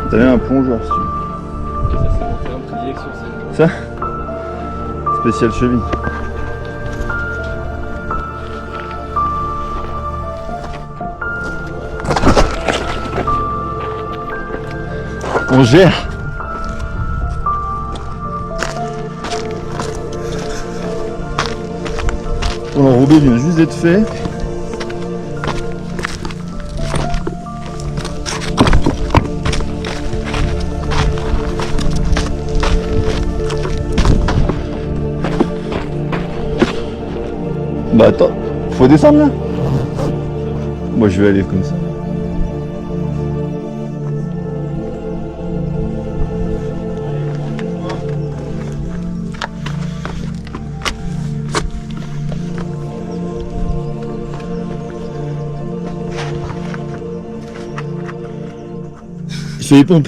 T'avais un plongeur si tu veux. Ça, c'est mon terme de prédilection, c'est. Ça spécial cheville. On gère. L'enrobé vient juste d'être fait. Bah attends, faut descendre là. Moi je vais aller comme ça. Il fait les pompes.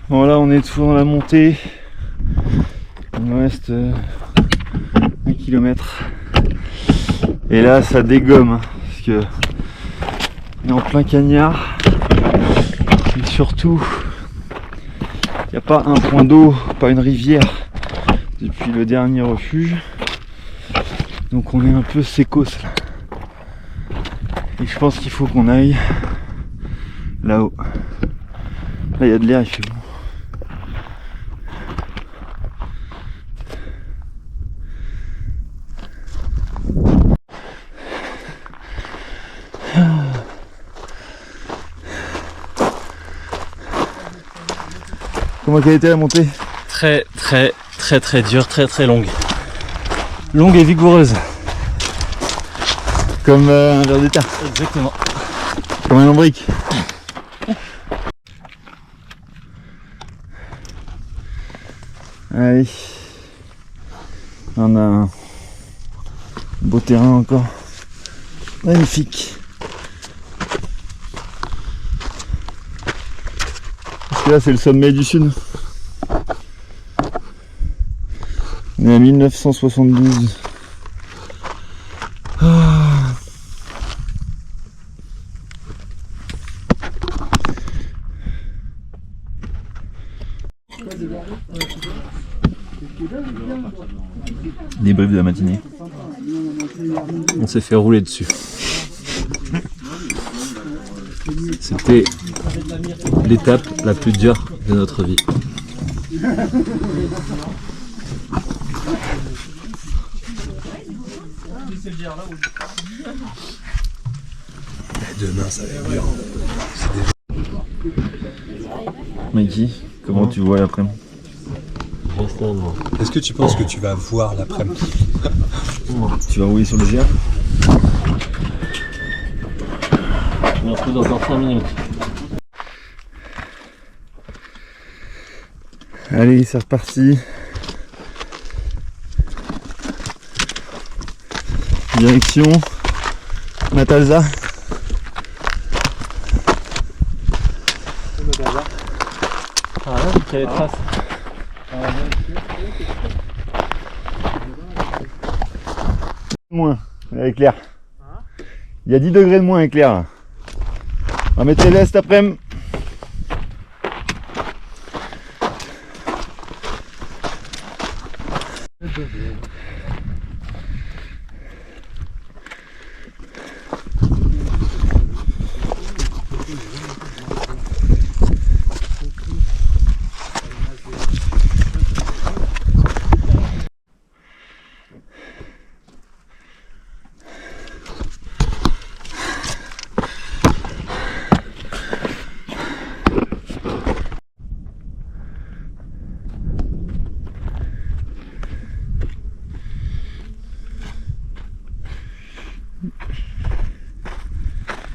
Voilà, on est toujours dans la montée. Il nous reste 1 km. Et là, ça dégomme. Hein, parce que on est en plein cagnard. Et surtout, il n'y a pas un point d'eau, pas une rivière depuis le dernier refuge. Donc on est un peu sécos là. Et je pense qu'il faut qu'on aille là-haut. Là, il y a de l'air, il fait bon. Comment a été la montée? Très dur, très longue. Longue et vigoureuse. Comme un ver de terre. Exactement. Comme un lombric. Allez. On a un beau terrain encore. Magnifique. Parce que là c'est le sommet du sud. On est à 1972. Débrief de la matinée. On s'est fait rouler dessus. C'était l'étape la plus dure de notre vie. Demain, ça va être dur. Mikey, comment tu vois l'après-midi? Est-ce que tu penses que tu vas voir l'après-midi? Tu vas rouler sur le GA? On retrouve encore 5 minutes. Allez, c'est reparti. Direction Matalza. Ah, quelle est trace? Moins avec l'air. Il y a 10 degrés de moins avec l'air. On va mettre les vestes cet après-midi.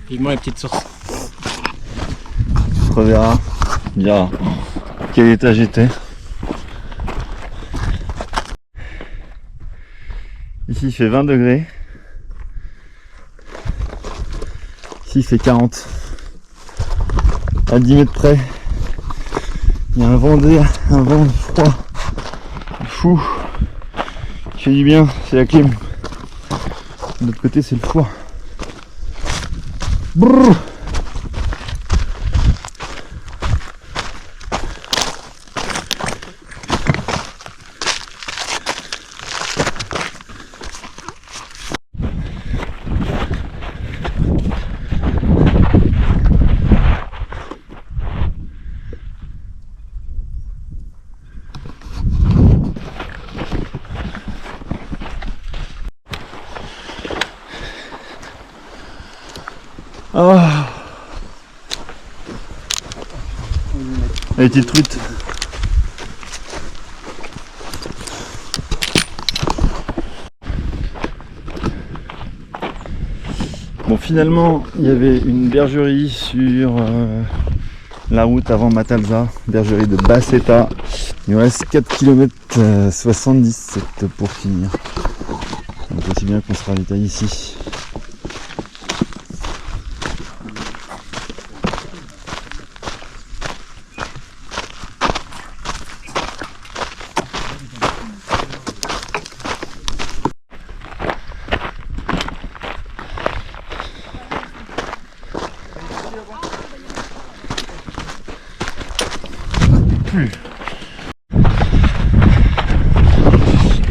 Vivement les petites sources. Tu te reverras, tu diras quel état j'étais. Ici il fait 20 degrés. Ici il fait 40. À 10 mètres près, il y a un vent froid, fou, qui fait du bien, c'est la clim. De l'autre côté c'est le foie. Brrr. Ah. Les petites truites. Bon, finalement, il y avait une bergerie sur la route avant Matalza, bergerie de Basseta. Il nous reste 4 km 77 pour finir. Donc aussi bien qu'on se ravitaille ici.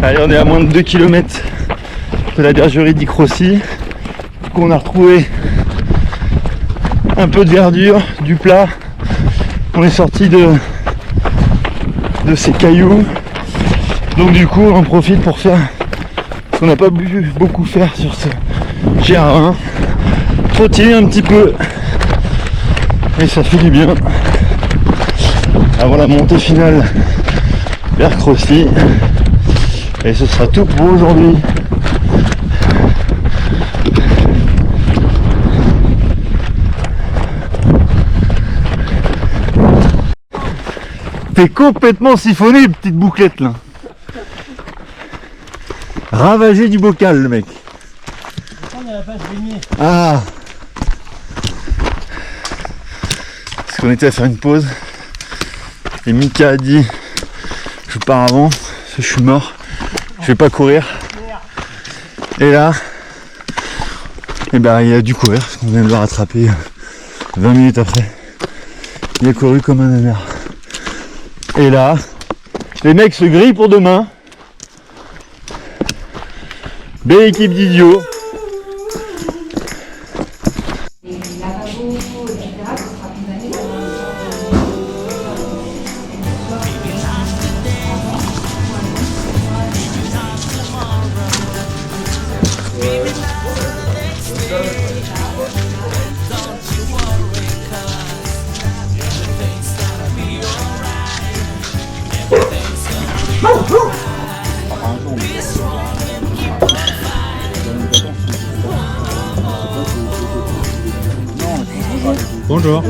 Allez, on est à moins de 2 km de la bergerie d'Icrossi. Du coup, on a retrouvé un peu de verdure, du plat. On est sorti de ces cailloux. Donc du coup, on en profite pour faire ce qu'on n'a pas pu beaucoup faire sur ce GR1. Trottiner un petit peu. Et ça fait du bien. Avant la montée finale vers Crossi. Et ce sera tout pour aujourd'hui. T'es complètement siphonné, petite bouclette là. Ravagé du bocal, le mec. Ah. Parce qu'on était à faire une pause. Et Mika a dit, je pars avant, je suis mort, je vais pas courir. Et là, et ben il a dû courir parce qu'on vient de le rattraper 20 minutes après. Il a couru comme un honneur. Et là, les mecs se grillent pour demain. Belle équipe d'idiots. Bonjour.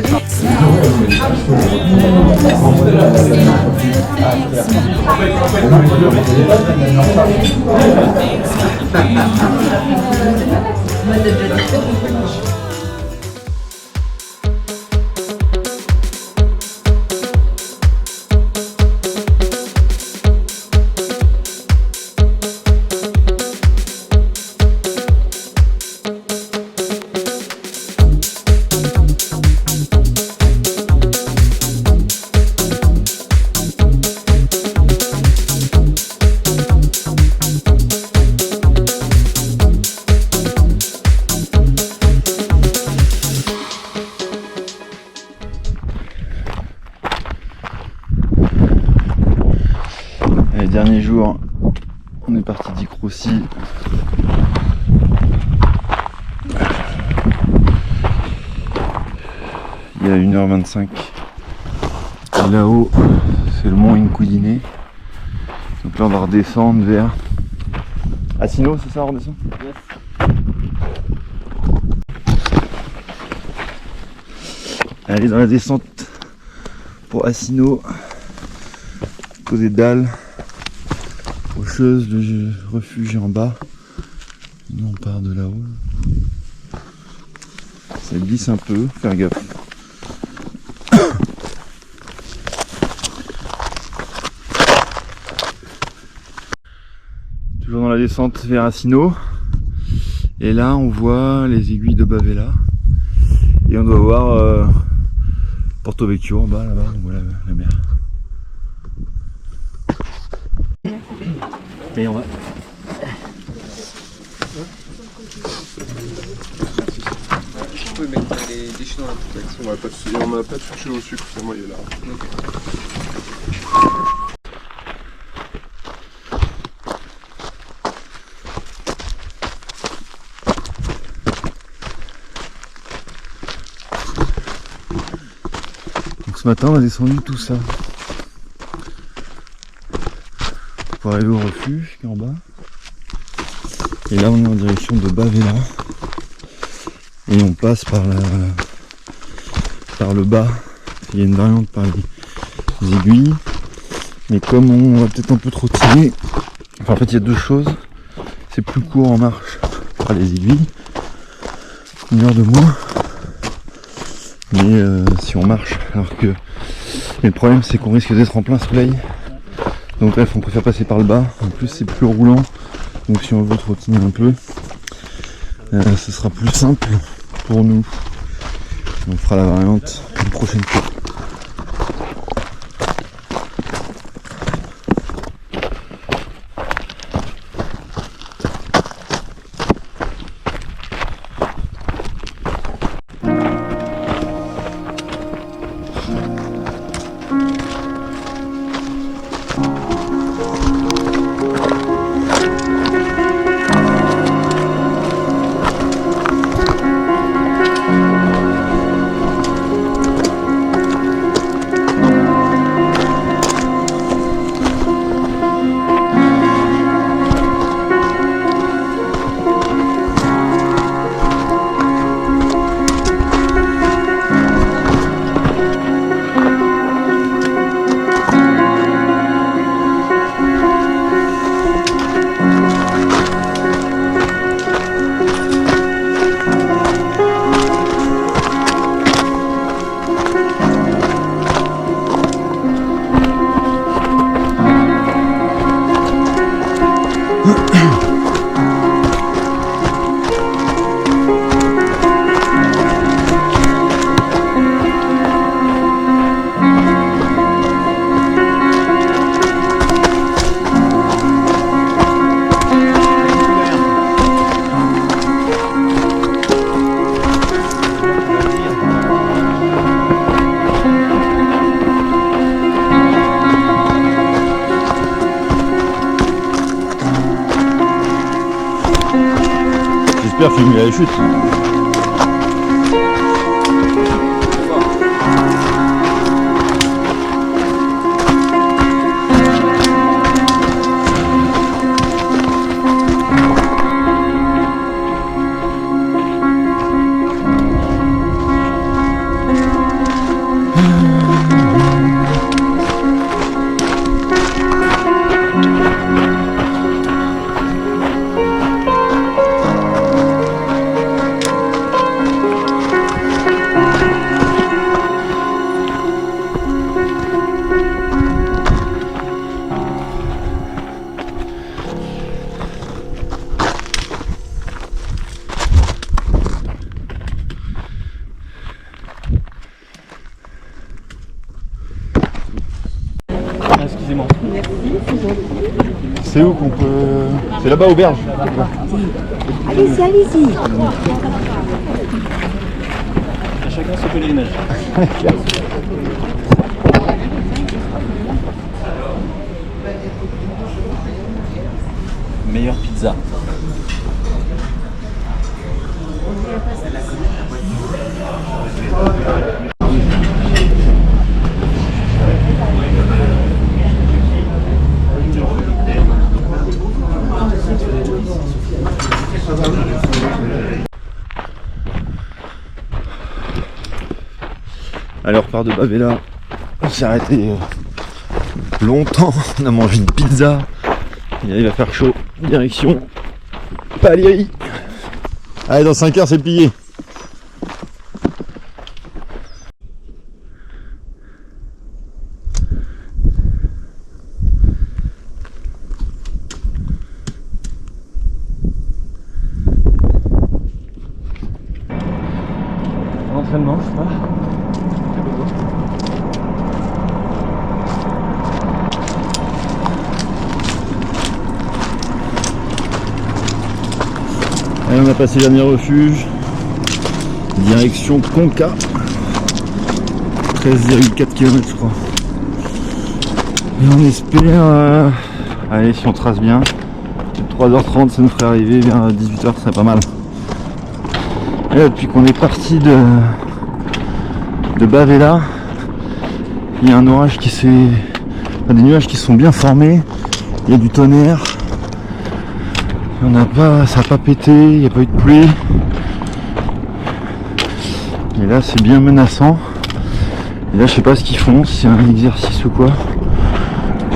Les derniers jours, on est parti d'Icrossy. Il y a 1h25. Et là-haut, c'est le mont Incudine. Donc là, on va redescendre vers Asino, c'est ça, on redescend ? Allez dans la descente pour Asino. Poser dalle. Rocheuse, le refuge est en bas. Nous on part de là-haut. Ça glisse un peu, faire gaffe. Toujours dans la descente vers Asino. Et là on voit les aiguilles de Bavella. Et on doit voir Porto Vecchio en bas là-bas, on voit la mer. Et on va. Vous pouvez mettre des déchets dans la poubelle. On n'a pas touché au sucre, c'est moi il est là. Okay. Donc ce matin on a descendu tout ça pour arriver au refuge qui est en bas. Et là on est en direction de Bavella. Et on passe par le bas. Il y a une variante par les aiguilles. Mais comme on va peut-être un peu trottiner, enfin en fait il y a deux choses. C'est plus court en marche par les aiguilles. 1 heure de moins. Mais si on marche, alors que. Mais le problème c'est qu'on risque d'être en plein soleil. Donc bref, on préfère passer par le bas. En plus c'est plus roulant. Donc si on veut trottiner un peu, ce sera plus simple pour nous. On fera la variante une prochaine fois. J'espère filmer la chute. Excusez-moi. C'est où qu'on peut... C'est là-bas, auberge. Allez-y, allez-y. À chacun son pèlerinage. Meilleure pizza. Alors, on repart de Bavella. On s'est arrêté longtemps. On a mangé une pizza. Et là, il va faire chaud. Direction Paléry. Allez, dans 5 heures, c'est plié. L'entraînement, je sais pas. Allez, on a passé le dernier refuge. Direction Conca. 13,4 km je crois. Et on espère... allez, si on trace bien, 3h30 ça nous ferait arriver vers 18h, ce serait pas mal. Et là, depuis qu'on est parti de Bavella, il y a un orage qui s'est... enfin, des nuages qui sont bien formés. Il y a du tonnerre. On n'a pas, ça n'a pas pété, il n'y a pas eu de pluie. Et là c'est bien menaçant. Et là je sais pas ce qu'ils font, si c'est un exercice ou quoi.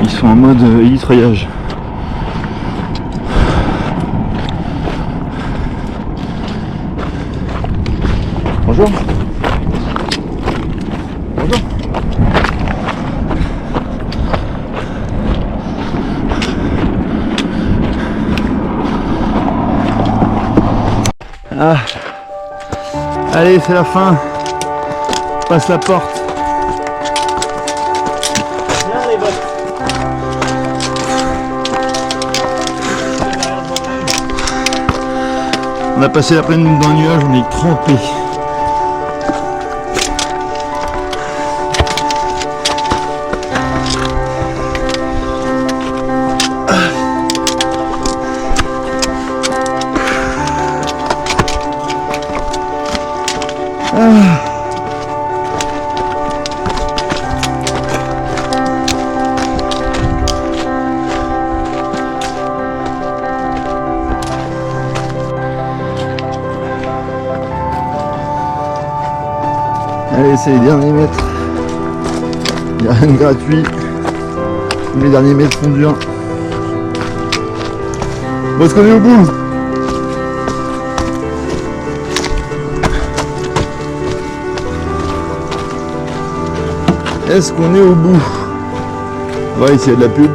Ils sont en mode élitreuillage. Bonjour. Bonjour. Ah. Allez, c'est la fin. On passe la porte. On a passé l'après-midi dans le nuage, on est trempé. Allez, c'est les derniers mètres. Il n'y a rien de gratuit. Les derniers mètres sont durs. Bon, est-ce qu'on est au bout? Est-ce qu'on est au bout? On va essayer de la pub.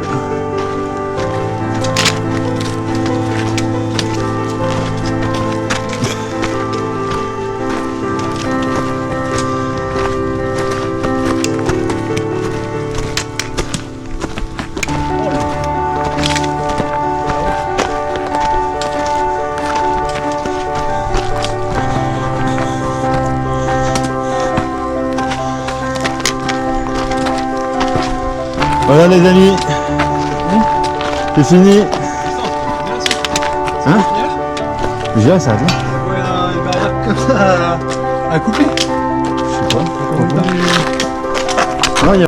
Voilà les amis, c'est fini. Hein? Je dirais ça, attends. Ouais, il va avoir comme ça à couper. Je sais pas. Comme ça, Non, il y a